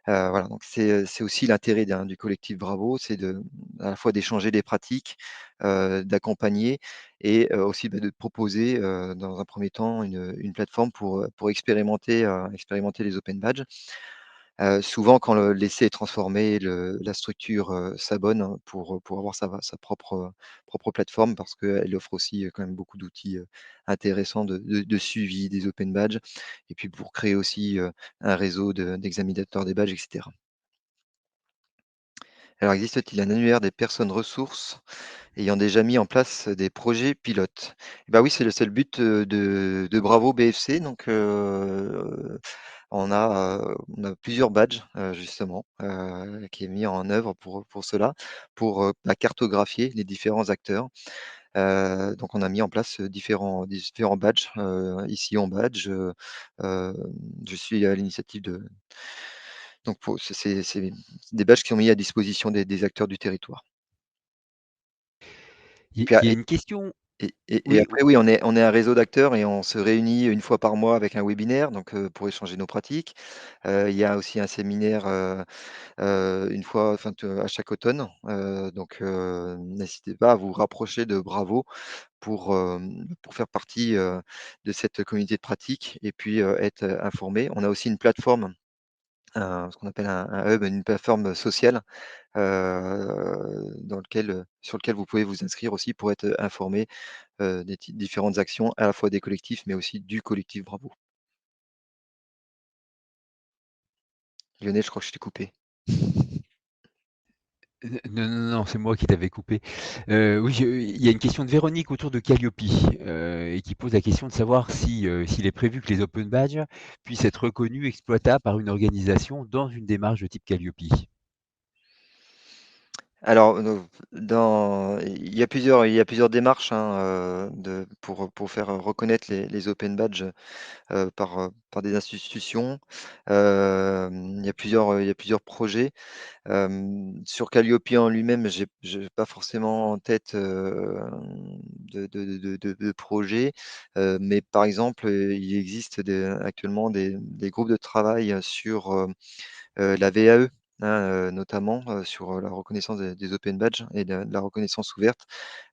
Voilà, donc c'est aussi l'intérêt du collectif Bravo, c'est à la fois d'échanger des pratiques, d'accompagner et aussi, bah, de proposer, dans un premier temps une plateforme pour expérimenter les open badges. Souvent quand l'essai est transformé, la structure, s'abonne, hein, pour avoir sa propre plateforme parce qu'elle offre aussi, quand même beaucoup d'outils, intéressants de suivi des open badges et puis pour créer aussi, un réseau d'examinateurs des badges et cetera. Alors existe-t-il un annuaire des personnes ressources ayant déjà mis en place des projets pilotes? Bah oui, c'est le but, de Bravo BFC donc on a plusieurs badges, justement, qui est mis en œuvre pour cela, pour, bah, cartographier les différents acteurs. Donc on a mis en place, différents badges, ici on badge, hem, je suis à l'initiative de donc pour c'est des badges qui sont mis à disposition des acteurs du territoire. Et puis, Il y a une question. et Oui, après oui, on est un réseau d'acteurs et on se réunit une fois par mois avec un webinaire, donc pour échanger nos pratiques. Il y a aussi un séminaire, une fois enfin à chaque automne, donc n'hésitez pas à vous rapprocher de Bravo pour faire partie, de cette communauté de pratique et puis, être, informé. On a aussi une plateforme, ce qu'on appelle un hub, une plateforme sociale, sur lequel vous pouvez vous inscrire aussi pour être, informé, des différentes actions, à la fois des collectifs, mais aussi du collectif Bravo. Lionel, je crois que je t'ai coupé. non, non, non, c'est moi qui t'avais coupé. Oui, il y a une question de Véronique autour de Calliope, et qui pose la question de savoir si, s'il est prévu que les open badges puissent être reconnus, exploitables par une organisation dans une démarche de type Calliope. Alors, il y a plusieurs démarches, hein, pour faire reconnaître les open badges, par des institutions. Il y a plusieurs projets. Sur Calliope en lui-même, j'ai pas forcément en tête, de projet, mais par exemple, il existe actuellement des groupes de travail sur, la VAE, hein, notamment, sur, la reconnaissance des open badges et de la reconnaissance ouverte,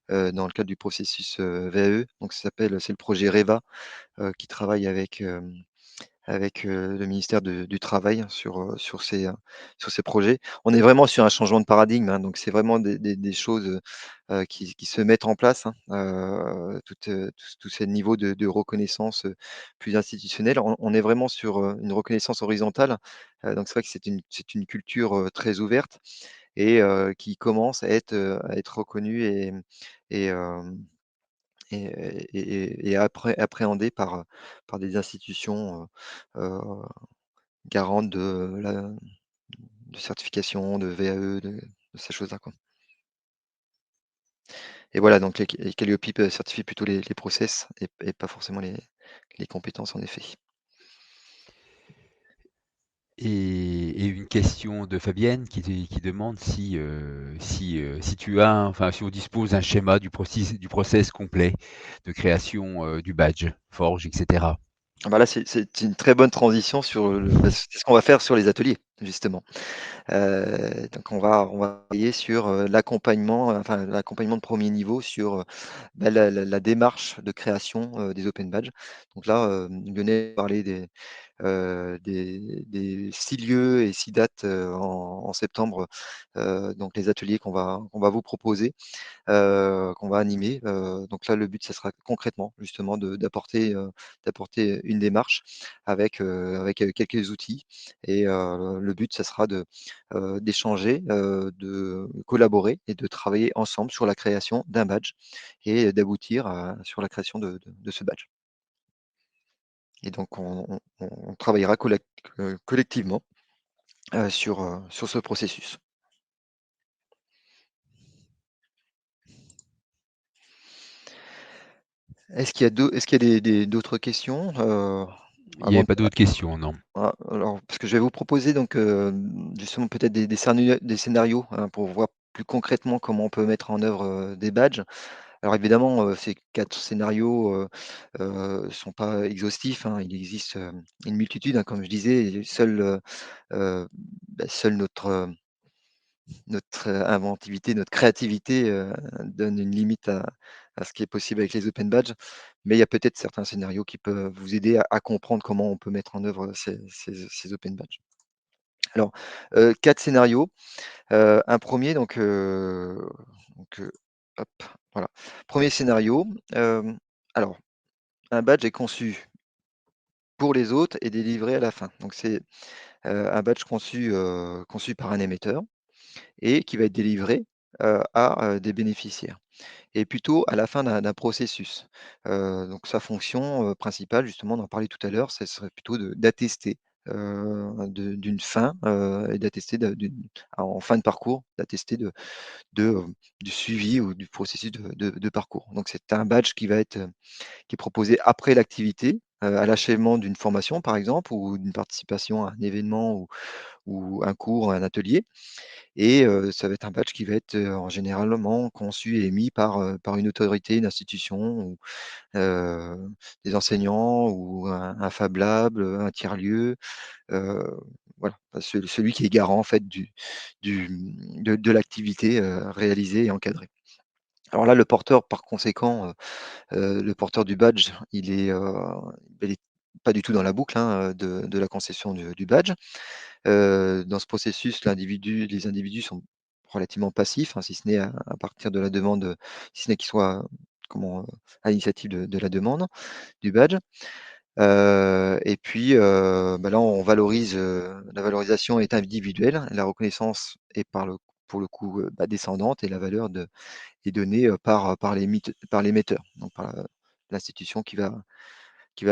dans le cadre du processus, VAE. Donc c'est le projet REVA, qui travaille avec le ministère du travail sur ces projets. On est vraiment sur un changement de paradigme, hein, donc c'est vraiment des choses, qui se mettent en place, hein, tous ces niveaux de reconnaissance, plus institutionnels. On est vraiment sur, une reconnaissance horizontale, donc c'est vrai que c'est une culture, très ouverte et qui commence à être reconnue et hem et appréhendée par des institutions, garantes de certification, de VAE, de ces choses-là, quoi. Et voilà, donc les Calliope certifie plutôt les process et pas forcément les compétences, en effet. Et une question de Fabienne qui demande si tu as, enfin, si on dispose d'un schéma du process complet de création du badge, forge, etc. Ah bah là, c'est une très bonne transition sur c'est ce qu'on va faire sur les ateliers, justement. Donc on va travailler sur, l'accompagnement, enfin l'accompagnement de premier niveau sur, la démarche de création, des open badges. Donc là, Lionel parlait des 6 lieux et 6 dates, en septembre, donc les ateliers qu'on va vous proposer, qu'on va animer. Donc là, le but, ça sera concrètement justement d'apporter une démarche avec quelques outils et le but, ça sera d'échanger, de collaborer et de travailler ensemble sur la création d'un badge et d'aboutir sur la création de ce badge. Et donc on travaillera collectivement, sur ce processus. Est-ce qu'il y a d'autres questions, Il n'y avant avait de pas d'autres questions, non. alors parce que je vais vous proposer donc, justement peut-être des scénarios, hein, pour voir plus concrètement comment on peut mettre en œuvre, des badges. Alors évidemment, ces 4 scénarios, sont pas exhaustifs, hein. Il existe, une multitude, hein, comme je disais et heu, seule notre inventivité, notre créativité, donne une limite à ce qui est possible avec les open badges. Mais il y a peut-être certains scénarios qui peuvent vous aider à comprendre comment on peut mettre en œuvre ces open badges. Alors, 4 scénarios, un premier donc, hop, voilà. Premier scénario, alors un badge est conçu pour les autres et délivré à la fin. Donc c'est, un badge conçu par un émetteur et qui va être délivré, à, des bénéficiaires. Et plutôt à la fin d'un processus. Donc sa fonction, principale, justement, on en parlait tout à l'heure, ce serait plutôt d'attester, d'une fin, et d'attester en fin de parcours, d'attester de, heu, du suivi ou du processus de parcours. Donc c'est un badge qui est proposé après l'activité, à l'achèvement d'une formation par exemple ou d'une participation à un événement ou un cours, un atelier et ça va être un badge qui va être, en généralement conçu et émis par une autorité, une institution ou heu, des enseignants ou un Fab Lab, un tiers-lieu, heu, voilà, celui qui est garant en fait de l'activité, réalisée et encadrée. Alors là, le porteur par conséquent, le porteur du badge, il est pas du tout dans la boucle, hein, de la concession du badge. Dans ce processus, les individus sont relativement passifs, hein, si ce n'est à partir de la demande, si ce n'est qu'ils soient, à l'initiative de la demande du badge. Et puis, là, on valorise, la valorisation est individuelle, la reconnaissance est pour le coup, descendante et la valeur est donnée, par l'émetteur, donc par l'institution qui va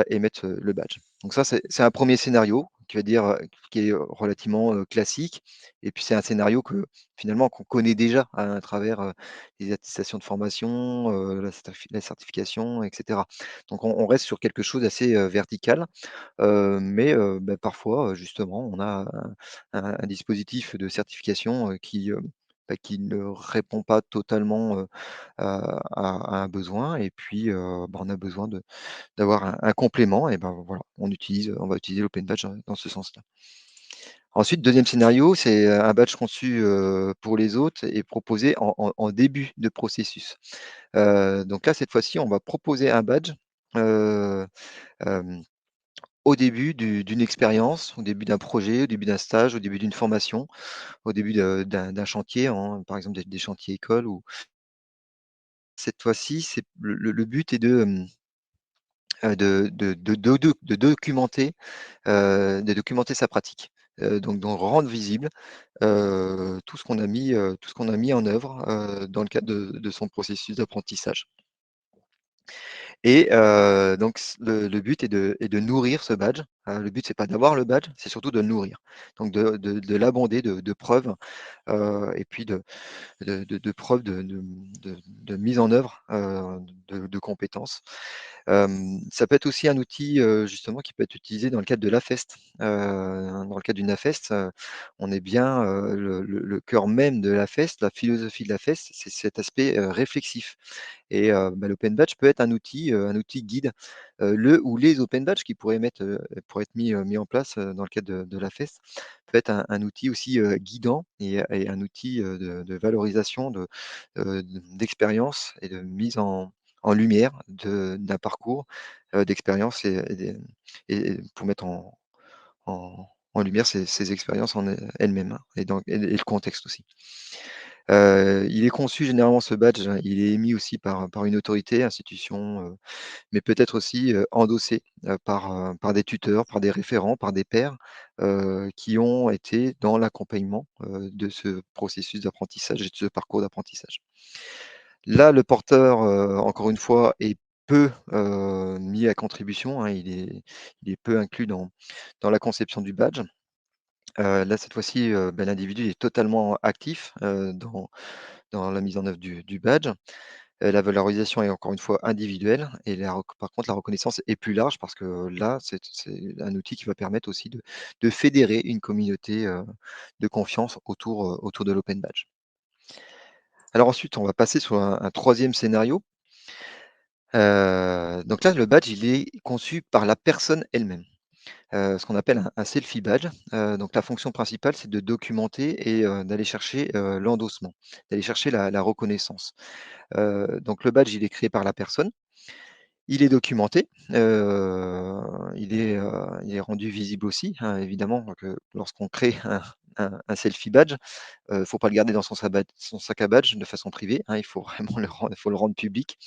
émettre, le badge. Donc ça, c'est un premier scénario qui va dire, qui est, relativement, classique et puis c'est un scénario que finalement qu'on connaît déjà à travers, les attestations de formation, la certification et cetera. Donc on reste sur quelque chose d'assez, vertical, mais parfois, justement, on a un dispositif de certification, qui ne répond pas totalement, à un besoin et puis, on a besoin d'avoir un complément et ben, voilà, on va utiliser l'open badge dans ce sens-là. Ensuite, deuxième scénario, c'est, un badge conçu, pour les autres et proposé en début de processus. Donc là, cette fois-ci, on va proposer un badge, heu, hem, au début d'une expérience, au début d'un projet, au début d'un stage, au début d'une formation, au début d'un chantier, par exemple des chantiers écoles ou cette fois-ci, c'est le but est de documenter sa pratique, donc d'en rendre visible, tout ce qu'on a mis en œuvre, dans le cadre de son processus d'apprentissage et donc le but est de nourrir ce badge, Le but, c'est pas d'avoir le badge, c'est surtout de le nourrir. Donc de l'abonder de preuves, et puis de preuves de mise en œuvre, de compétences. Ça peut être aussi un outil, justement qui peut être utilisé dans le cadre de l'AFEST. Dans le cadre d'une AFEST, on est bien, le cœur même de l'AFEST, la philosophie de l'AFEST, c'est cet aspect, réflexif et l'open badge peut être un outil guide, le ou les open badges qui pourraient être mis en place, dans le cadre de l'AFEST, peut être un outil aussi, guidant et un outil, de valorisation d'expérience et de mise en lumière d'un parcours, d'expérience et pour mettre en lumière ces expériences elles-mêmes, hein, et le contexte aussi. Il est conçu généralement ce badge, hein, il est émis aussi par une autorité, institution, mais peut-être aussi, endossé, par des tuteurs, par des référents, par des pairs, qui ont été dans l'accompagnement, de ce processus d'apprentissage et de ce parcours d'apprentissage. Là, le porteur, encore une fois, est peu, mis à contribution, hein, il est peu inclus dans la conception du badge. Là, cette fois-ci, l'individu est totalement actif, dans la mise en œuvre du badge. La valorisation est encore une fois individuelle et par contre la reconnaissance est plus large parce que là, c'est un outil qui va permettre aussi de fédérer une communauté, de confiance autour de l'open badge. Alors ensuite, on va passer sur un 3e scénario. Donc là, le badge, il est conçu par la personne elle-même, ce qu'on appelle un selfie badge. Donc la fonction principale, c'est de documenter et d'aller chercher, l'endossement, d'aller chercher la reconnaissance. Donc le badge, il est créé par la personne, il est documenté, il est rendu visible aussi, hein, évidemment, donc lorsqu'on crée un selfie badge, faut pas le garder dans son sac à badge de façon privée, hein, il faut vraiment le rendre public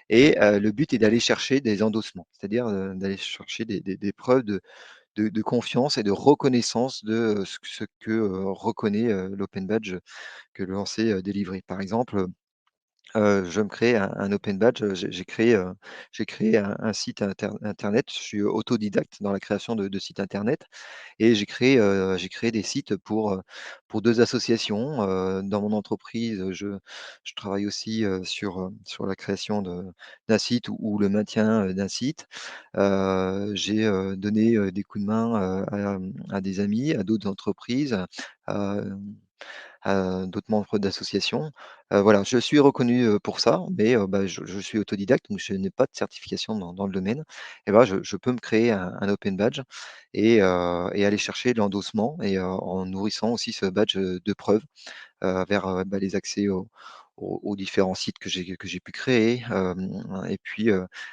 et le but est d'aller chercher des endossements, c'est-à-dire, d'aller chercher des preuves de confiance et de reconnaissance de, ce que, reconnaît, l'open badge que l'on sait, délivrer. Par exemple, je vais me créer un open badge, j'ai créé un site internet. Je suis autodidacte dans la création de sites internet et j'ai créé des sites pour 2 associations. Dans mon entreprise, je travaille aussi, sur la création d'un site ou le maintien, d'un site. J'ai, donné, des coups de main, à des amis, à d'autres entreprises, à d'autres membres d'associations. Voilà, je suis reconnu, pour ça, mais je suis autodidacte, donc je n'ai pas de certification dans le domaine et bah, je peux me créer un open badge et aller chercher l'endossement et en nourrissant aussi ce badge, de preuve, vers, les accès aux différents sites que j'ai pu créer, et puis,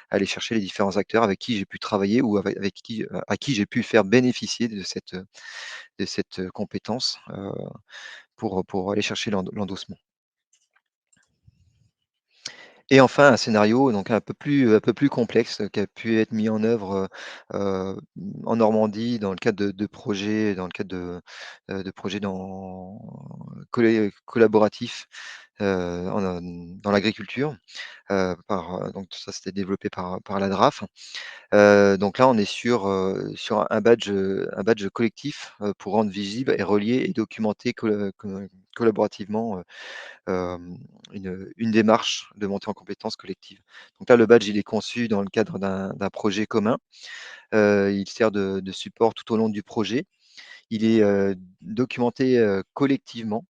aller chercher les différents acteurs avec qui j'ai pu travailler ou avec qui, à qui j'ai pu faire bénéficier de cette compétence, pour aller chercher l'endossement. Et enfin, un scénario donc un peu plus complexe, qui a pu être mis en œuvre, en Normandie dans le cadre de projets de projets collaboratifs, dans l'agriculture, donc ça c'était développé par la DRAF. Donc là, on est sur un badge collectif, pour rendre visible et relier et documenter collaborativement, une démarche de montée en compétences collective. Donc là, le badge, il est conçu dans le cadre d'un projet commun. Il sert de support tout au long du projet. Il est, documenté, collectivement,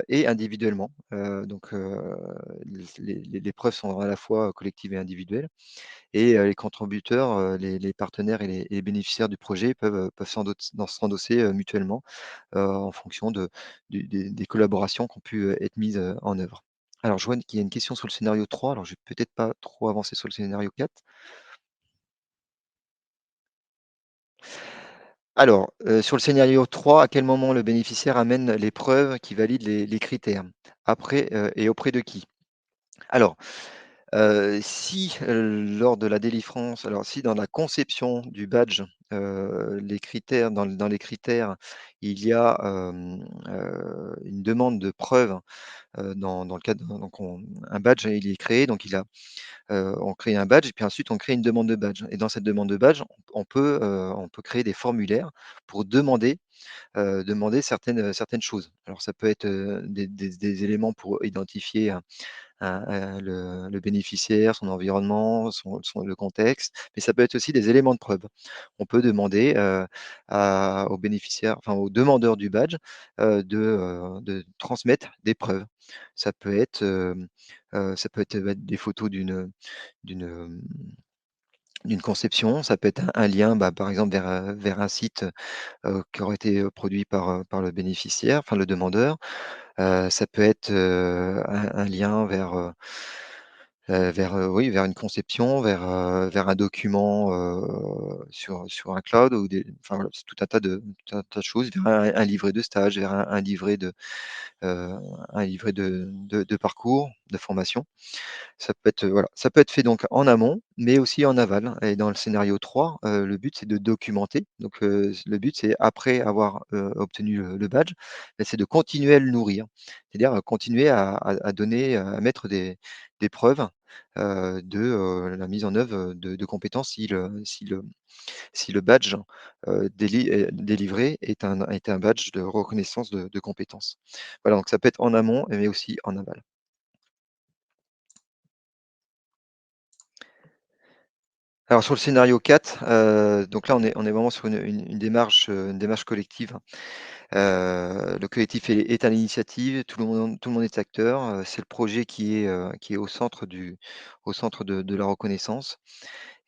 et individuellement. Donc les preuves sont à la fois collectives et individuelles et les contributeurs, les partenaires et les bénéficiaires du projet peuvent s'endosser, mutuellement, en fonction des collaborations qui ont pu, être mises, en œuvre. Alors je vois qu'il y a une question sur le scénario 3. Alors je vais peut-être pas trop avancer sur le scénario 4. Alors, sur le scénario 3, à quel moment le bénéficiaire amène les preuves qui valident les critères? Après, et auprès de qui? Alors, Si, lors de la délivrance alors si dans la conception du badge, les critères dans les critères, il y a, une demande de preuve, dans le cadre donc un badge, il est créé, donc on crée un badge et puis ensuite on crée une demande de badge et dans cette demande de badge, on peut créer des formulaires pour demander certaines choses. Alors ça peut être, des éléments pour identifier le bénéficiaire, son environnement, le contexte, mais ça peut être aussi des éléments de preuve. On peut demander, aux bénéficiaires, enfin aux demandeurs du badge, de transmettre des preuves. Ça peut être, bah, des photos d'une, d'une conception, ça peut être un lien, bah, par exemple vers un site, qui aurait été, produit par le bénéficiaire, enfin le demandeur. Ça peut être, un lien oui, vers une conception, vers un document, sur un cloud ou enfin voilà, c'est tout un tas de choses, vers un livret de stage, vers heu, un livret de parcours, de formation. Ça peut être, voilà, ça peut être fait donc en amont, mais aussi en aval et dans le scénario 3, le but c'est de documenter. Donc, le but c'est après avoir, obtenu le badge, bah, c'est de continuer à le nourrir. C'est-à-dire, continuer à donner, à mettre des preuves, la mise en œuvre, de compétences si le badge, délivré est un badge de reconnaissance de compétences. Voilà, donc ça peut être en amont, mais aussi en aval. Alors sur le scénario 4, donc là on est vraiment sur une démarche collective, hein. Le collectif est à l'initiative, tout le monde est acteur, c'est le projet qui est au centre de la reconnaissance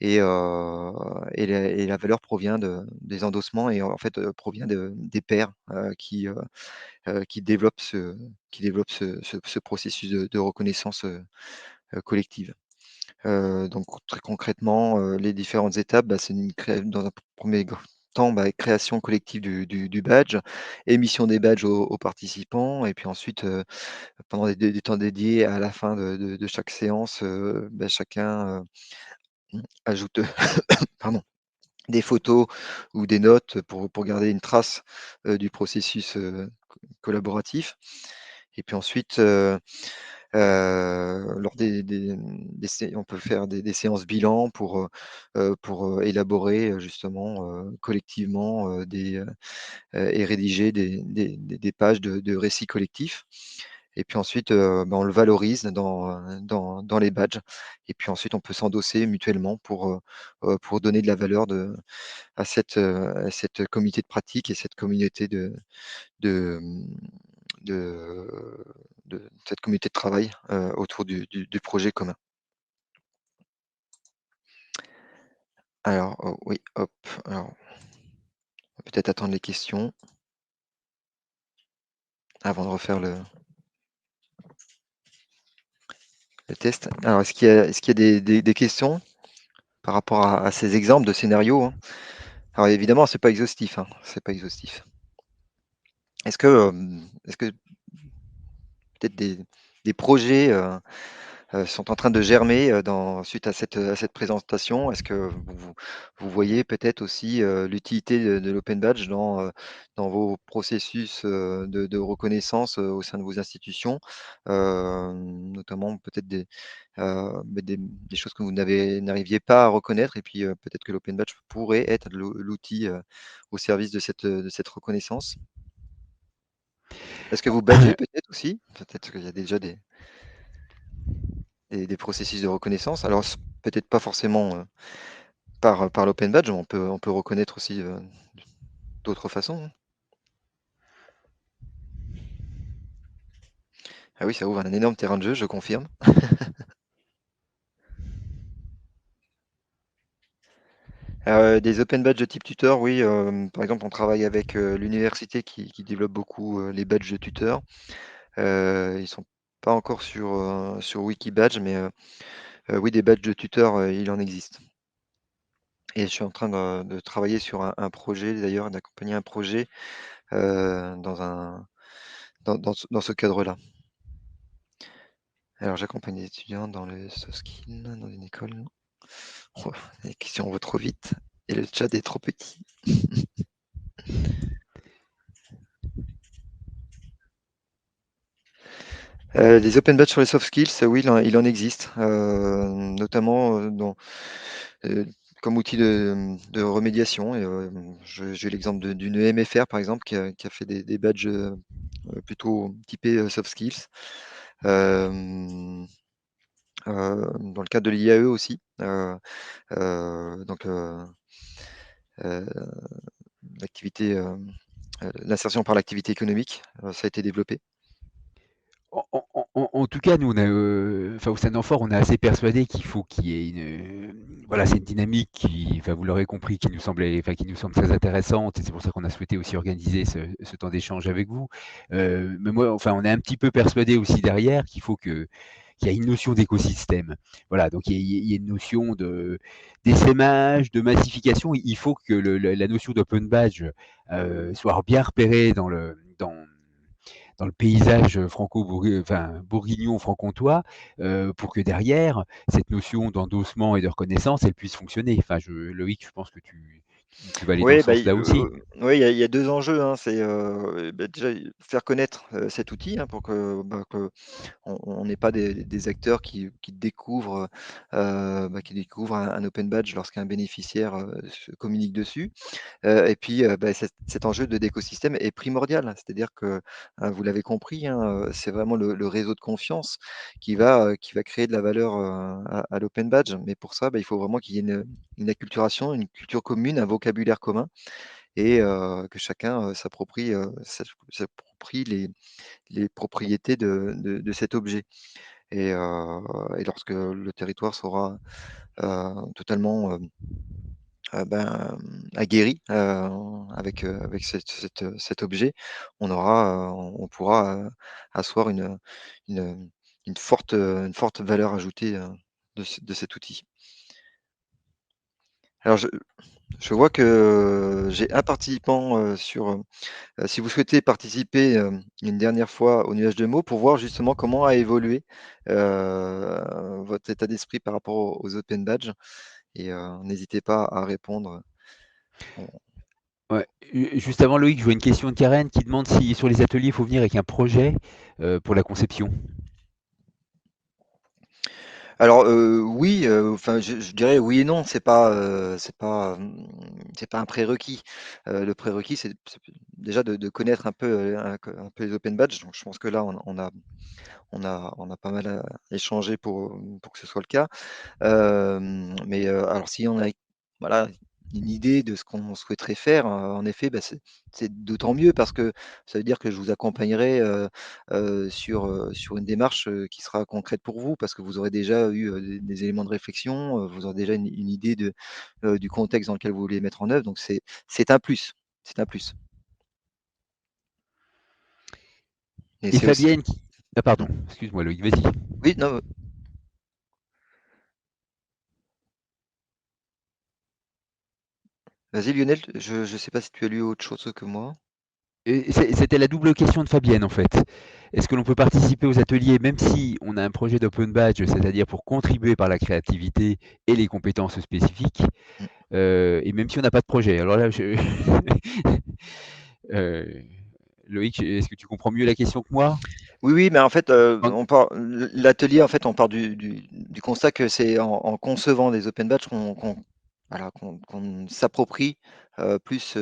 et la valeur provient des endossements et en fait, provient des pairs, qui développent ce processus de reconnaissance, collective. Donc très concrètement, les différentes étapes, bah, c'est dans un premier temps, bah, création collective du badge, émission des badges aux participants et puis ensuite, pendant des temps dédiés à la fin de chaque séance, bah, chacun, ajoute, pardon, des photos ou des notes pour garder une trace, du processus, collaboratif et puis ensuite, lors on peut faire des séances bilan pour élaborer, justement, collectivement, et rédiger des pages de récits collectifs et puis ensuite, bah, on le valorise dans les badges et puis ensuite on peut s'endosser mutuellement pour donner de la valeur à cette communauté de pratique et cette communauté de, mmh, de de cette communauté de travail, autour du projet commun. Alors, oui, hop, alors, on va peut-être attendre les questions avant de refaire le test. Alors, est-ce qu'il y a des questions par rapport à ces exemples de scénarios, hein? Alors évidemment, c'est pas exhaustif, hein, c'est pas exhaustif. Est-ce que peut-être des projets, sont en train de germer, suite à cette présentation. Est-ce que vous voyez peut-être aussi, l'utilité de l'open badge dans vos processus, de reconnaissance, au sein de vos institutions? Notamment peut-être des choses que vous n'arriviez pas à reconnaître et puis, peut-être que l'open badge pourrait être l'outil, au service de cette reconnaissance? Est-ce que vous badgez peut-être aussi? Peut-être qu'il y a déjà des processus de reconnaissance. Alors peut-être pas forcément, par l'open badge, on peut reconnaître aussi, d'autres façons, hein. Ah oui, ça ouvre un énorme terrain de jeu, je confirme. Des open badges de type tuteur, oui, par exemple, on travaille avec, l'université qui développe beaucoup, les badges de tuteurs. Ils sont pas encore sur Wikibadge, mais oui, des badges de tuteurs, il en existe et je suis en train de travailler sur un projet d'ailleurs, d'accompagner un projet, dans ce cadre-là. Alors, j'accompagne des étudiants dans le soft skills, dans une école. Oh, les questions vont trop vite et le chat est trop petit. Les open badges sur les soft skills, oui, il en existe, notamment comme outil de remédiation. Et, j'ai l'exemple d'une EMFR, par exemple, qui a fait des badges plutôt typés soft skills. Dans le cadre de l'IAE aussi. Donc, l'activité, l'insertion par l'activité économique, ça a été développé. En tout cas, nous, on a, enfin, au sein d'Amphore, on est assez persuadé qu'il faut qu'il y ait voilà, c'est une dynamique qui, enfin, vous l'aurez compris, qui nous semble très intéressante, et c'est pour ça qu'on a souhaité aussi organiser ce temps d'échange avec vous. Mais moi, enfin, on est un petit peu persuadé aussi derrière qu'il y a une notion d'écosystème. Voilà, donc il y a une notion d'essaimage, de massification. Il faut que la notion d'open badge soit bien repérée dans le paysage bourguignon franc-comtois, pour que derrière, cette notion d'endossement et de reconnaissance, elle puisse fonctionner. Enfin, Loïc, je pense que tu vas aller dans Oui, ce sens-là aussi. oui, il y a 2 enjeux, hein. C'est, déjà, faire connaître, cet outil, hein, pour que on n'ait pas des acteurs qui découvrent, qui découvrent un open badge lorsqu'un bénéficiaire, se communique dessus. Et puis, cet enjeu d'écosystème est primordial. C'est-à-dire que, vous l'avez compris, hein, c'est vraiment le réseau de confiance qui va créer de la valeur, à l'open badge. Mais pour ça, il faut vraiment qu'il y ait une acculturation, une culture commune, un vocabulaire commun et que chacun, s'approprie les propriétés de cet objet. Et lorsque le territoire sera, totalement, aguerri, avec cet objet, on pourra, asseoir une, une forte valeur ajoutée, de cet outil. Alors je vois que j'ai un participant, si vous souhaitez participer, une dernière fois au nuage de mots pour voir justement comment a évolué, votre état d'esprit par rapport aux open badges et n'hésitez pas à répondre. On Ouais. Juste avant, Loïc, je vois une question de Karen qui demande si sur les ateliers, il faut venir avec un projet pour la conception. Alors, oui, enfin, je dirais oui et non. C'est pas un prérequis. Le prérequis, c'est déjà de connaître un peu, un peu les open badges. Donc je pense que là, on a pas mal, échangé pour que ce soit le cas. Mais, alors si on a, voilà, une idée de ce qu'on souhaiterait faire, en effet, c'est d'autant mieux parce que ça veut dire que je vous accompagnerai, sur une démarche, qui sera concrète pour vous parce que vous aurez déjà eu, des éléments de réflexion, vous aurez déjà une idée du contexte dans lequel vous voulez mettre en œuvre, donc c'est un plus, c'est un plus et Et c'est aussi Fabienne qui... Ah pardon, mmh. excuse-moi Loïc, vas-y. Oui, non, vas-y Lionel, je sais pas si tu as lu autre chose que moi? Et c'était la double question de Fabienne en fait. Est-ce que l'on peut participer aux ateliers même si on a un projet d'open badge, c'est-à-dire pour contribuer par la créativité et les compétences spécifiques, Mmh. et même si on n'a pas de projet? Alors là, Euh, Loïc, est-ce que tu comprends mieux la question que moi? Oui, oui, mais en fait, En- l'atelier, en fait, on part du constat que c'est en concevant des open badges voilà, qu'on s'approprie, plus,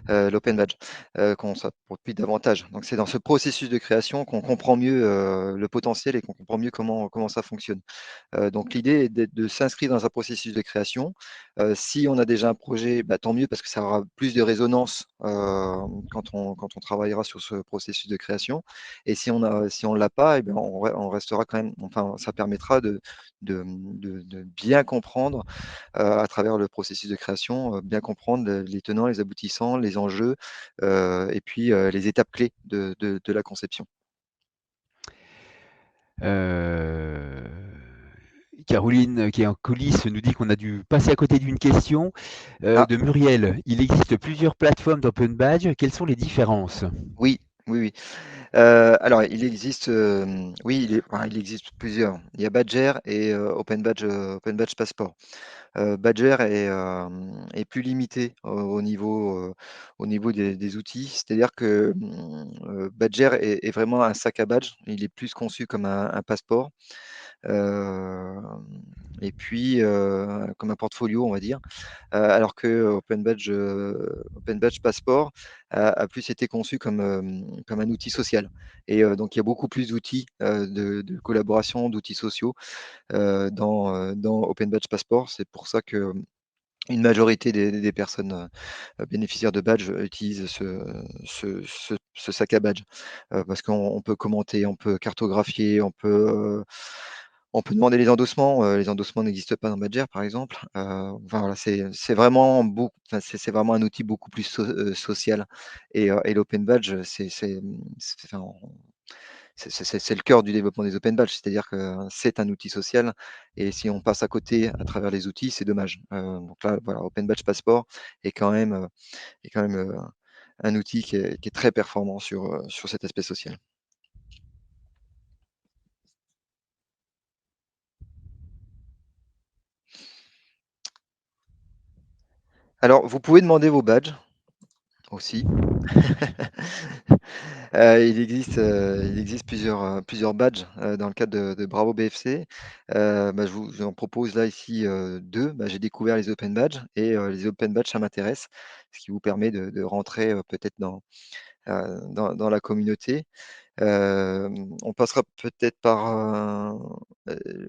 l'open badge, qu'on s'approprie davantage. Donc c'est dans ce processus de création qu'on comprend mieux, le potentiel et qu'on comprend mieux comment ça fonctionne. Donc l'idée est de s'inscrire dans un processus de création. Si on a déjà un projet, tant mieux parce que ça aura plus de résonance, quand on travaillera sur ce processus de création et si on l'a pas et bien on restera quand même enfin ça permettra de bien comprendre, à travers le processus de création, bien comprendre les tenants, les aboutissants, les enjeux, et puis, les étapes clés de la conception. euh, Caroline, qui est en coulisses, nous dit qu'on a dû passer à côté d'une question Ah de Muriel. Il existe plusieurs plateformes d'open badge. Quelles sont les différences? oui, oui, oui. Alors oui, il existe plusieurs. Il y a Badger et Open Badge Passport. Badger est plus limité au niveau des outils. C'est-à-dire que, Badger est vraiment un sac à badge. Il est plus conçu comme un passeport, hem et puis, comme un portfolio, on va dire. Alors que Open Badge Passport a plus été conçu comme un outil social et donc il y a beaucoup plus d'outils, de collaboration, d'outils sociaux, dans Open Badge Passport. C'est pour ça que une majorité des personnes, bénéficiaires de badges utilisent ce sac à badge, parce qu'on peut commenter, on peut cartographier, on peut demander les endossements n'existent pas dans Badger, par exemple. Enfin voilà, c'est vraiment c'est vraiment un outil beaucoup plus social et l'open badge, enfin, c'est le cœur du développement des open badges. C'est-à-dire que c'est un outil social et si on passe à côté à travers les outils, c'est dommage. Donc là, voilà, Open Badge Passport est quand même, est quand même, un outil qui est très performant sur cet aspect social. Alors, vous pouvez demander vos badges aussi. Il existe plusieurs badges, dans le cadre de Bravo BFC. Je vous en propose là ici, 2. J'ai découvert les open badges et les open badges, ça m'intéresse, ce qui vous permet de rentrer, peut-être dans la communauté. On passera peut-être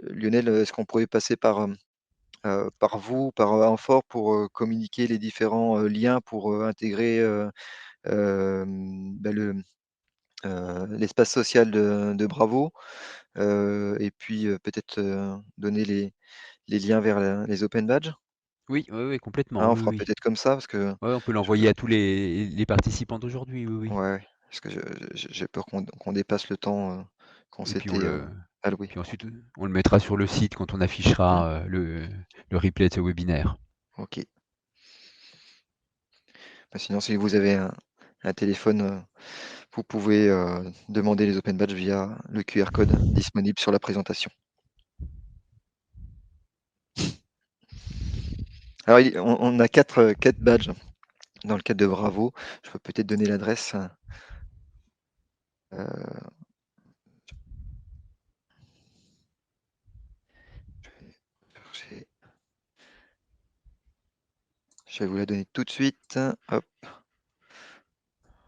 Lionel, est-ce qu'on pourrait passer par vous, par, Amphore pour, communiquer les différents, liens pour, intégrer, l'espace social de Bravo, et puis, peut-être, donner les liens vers les open badges? Oui, oui, oui, Hein, complètement, on oui, fera oui. peut-être comme ça parce que Ouais, on peut je l'envoyer à tous les participants d'aujourd'hui, oui, oui. ouais, parce que j'ai peur qu'on dépasse le temps, qu'on Et puis s'était, alloué. puis ensuite, on le mettra sur le site quand on Mmh, affichera, le replay de ce webinaire. OK. Sinon, si vous avez un téléphone, vous pouvez, demander les open badges via le QR code disponible sur la présentation. Alors on a 4 badges dans le cadre de Bravo. Je peux peut-être donner l'adresse, j'ai je vais vous la donner tout de suite. Hop,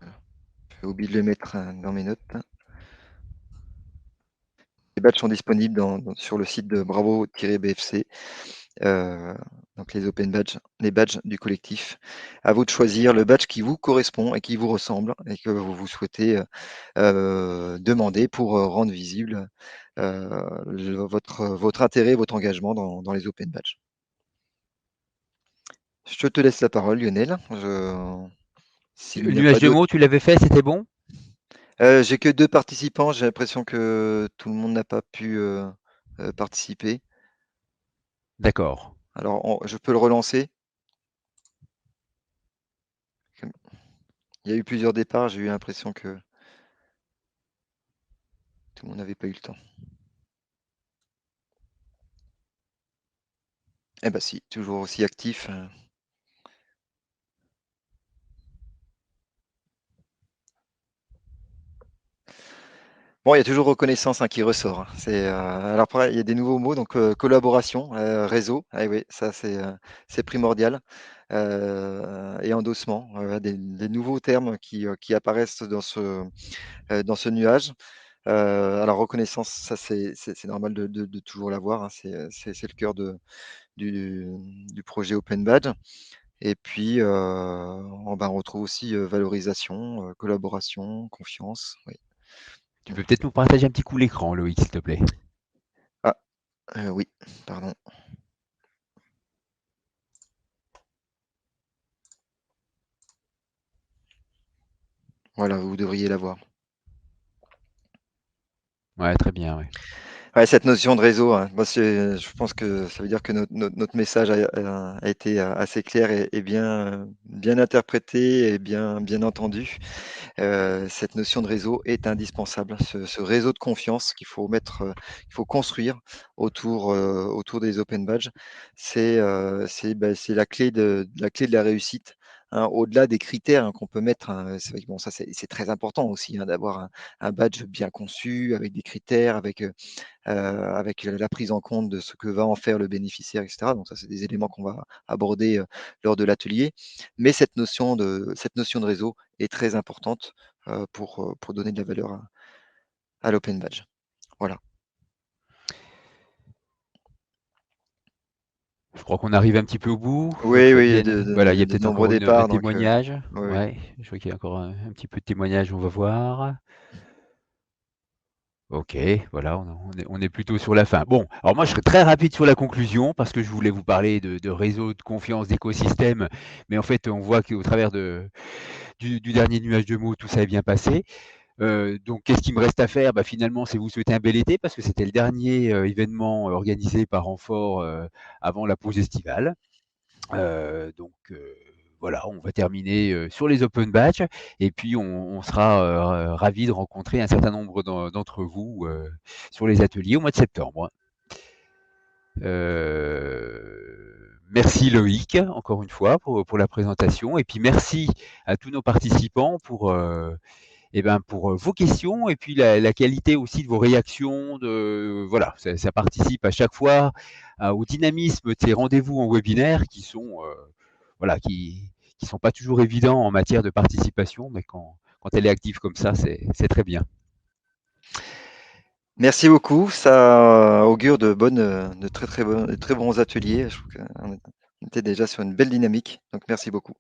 j'ai oublié de le mettre, dans mes notes. Les badges sont disponibles sur le site de Bravo-BFC, heu, donc les open badges, les badges du collectif. À vous de choisir le badge qui vous correspond et qui vous ressemble et que vous souhaitez, demander pour, rendre visible, votre intérêt, votre engagement dans les open badges. Je te laisse la parole Lionel. S'il n'y a pas Nuage de d'autres. mots, tu l'avais fait, c'était bon? J'ai que 2 participants, j'ai l'impression que tout le monde n'a pas pu, participer. D'accord. Alors je peux le relancer? Comme il y a eu plusieurs départs, j'ai eu l'impression que tout le monde n'avait pas eu le temps. Eh bah si, toujours aussi actif. Bon, il y a toujours reconnaissance, hein, qui ressort, hein. Alors après, il y a des nouveaux mots, donc collaboration, réseau, eh oui, ça c'est primordial, et endossement, des nouveaux termes qui apparaissent dans ce nuage. Alors reconnaissance, ça c'est normal de toujours l'avoir, hein, c'est le cœur du du projet Open Badge et puis, on retrouve aussi, valorisation, collaboration, confiance, oui. Tu peux peut-être nous partager un petit coup l'écran, Loïc, s'il te plaît? Ah, oui, pardon. Voilà, vous devriez l'avoir. Ouais, très bien, ouais. Ouais, cette notion de réseau, hein, moi, je pense que ça veut dire que notre message a été assez clair et bien interprété et bien entendu. Cette notion de réseau est indispensable. Ce réseau de confiance qu'il faut construire autour des open badges, c'est la clé de la réussite, hein, au-delà des critères, hein, qu'on peut mettre, hein. C'est vrai que bon, ça, c'est très important aussi, hein, d'avoir un badge bien conçu avec des critères, avec la prise en compte de ce que va en faire le bénéficiaire, et cetera. Donc ça, c'est des éléments qu'on va aborder, lors de l'atelier. Mais cette notion de réseau est très importante, pour donner de la valeur à l'open badge. Voilà. Je crois qu'on arrive un petit peu au bout. Oui, oui, Fabienne, voilà, il y a de peut-être nombreux encore un départs, donc témoignage. oui, oui. Ouais, je vois qu'il y a encore un petit peu de témoignage, on va voir. Ok, voilà, on est plutôt sur la fin. Bon, alors moi je serai très rapide sur la conclusion parce que je voulais vous parler de réseau, de confiance, d'écosystème, mais en fait on voit qu'au travers du dernier nuage de mots, tout ça est bien passé. Donc qu'est-ce qu'il me reste à faire? Bah, finalement, c'est vous souhaiter un bel été parce que c'était le dernier événement organisé par Amphore avant la pause estivale. Donc voilà, on va terminer sur les open batch et puis on sera ravis de rencontrer un certain nombre d'entre vous sur les ateliers au mois de septembre. Merci Loïc, encore une fois, pour la présentation. Et puis merci à tous nos participants pour vos questions et puis la qualité aussi de vos réactions. Voilà, ça participe à chaque fois au dynamisme de ces rendez-vous en webinaire qui sont voilà, qui sont pas toujours évidents en matière de participation, mais quand elle est active comme ça, c'est très bien. Merci beaucoup. Ça augure de très bons ateliers. Je trouve qu'on était déjà sur une belle dynamique, donc merci beaucoup.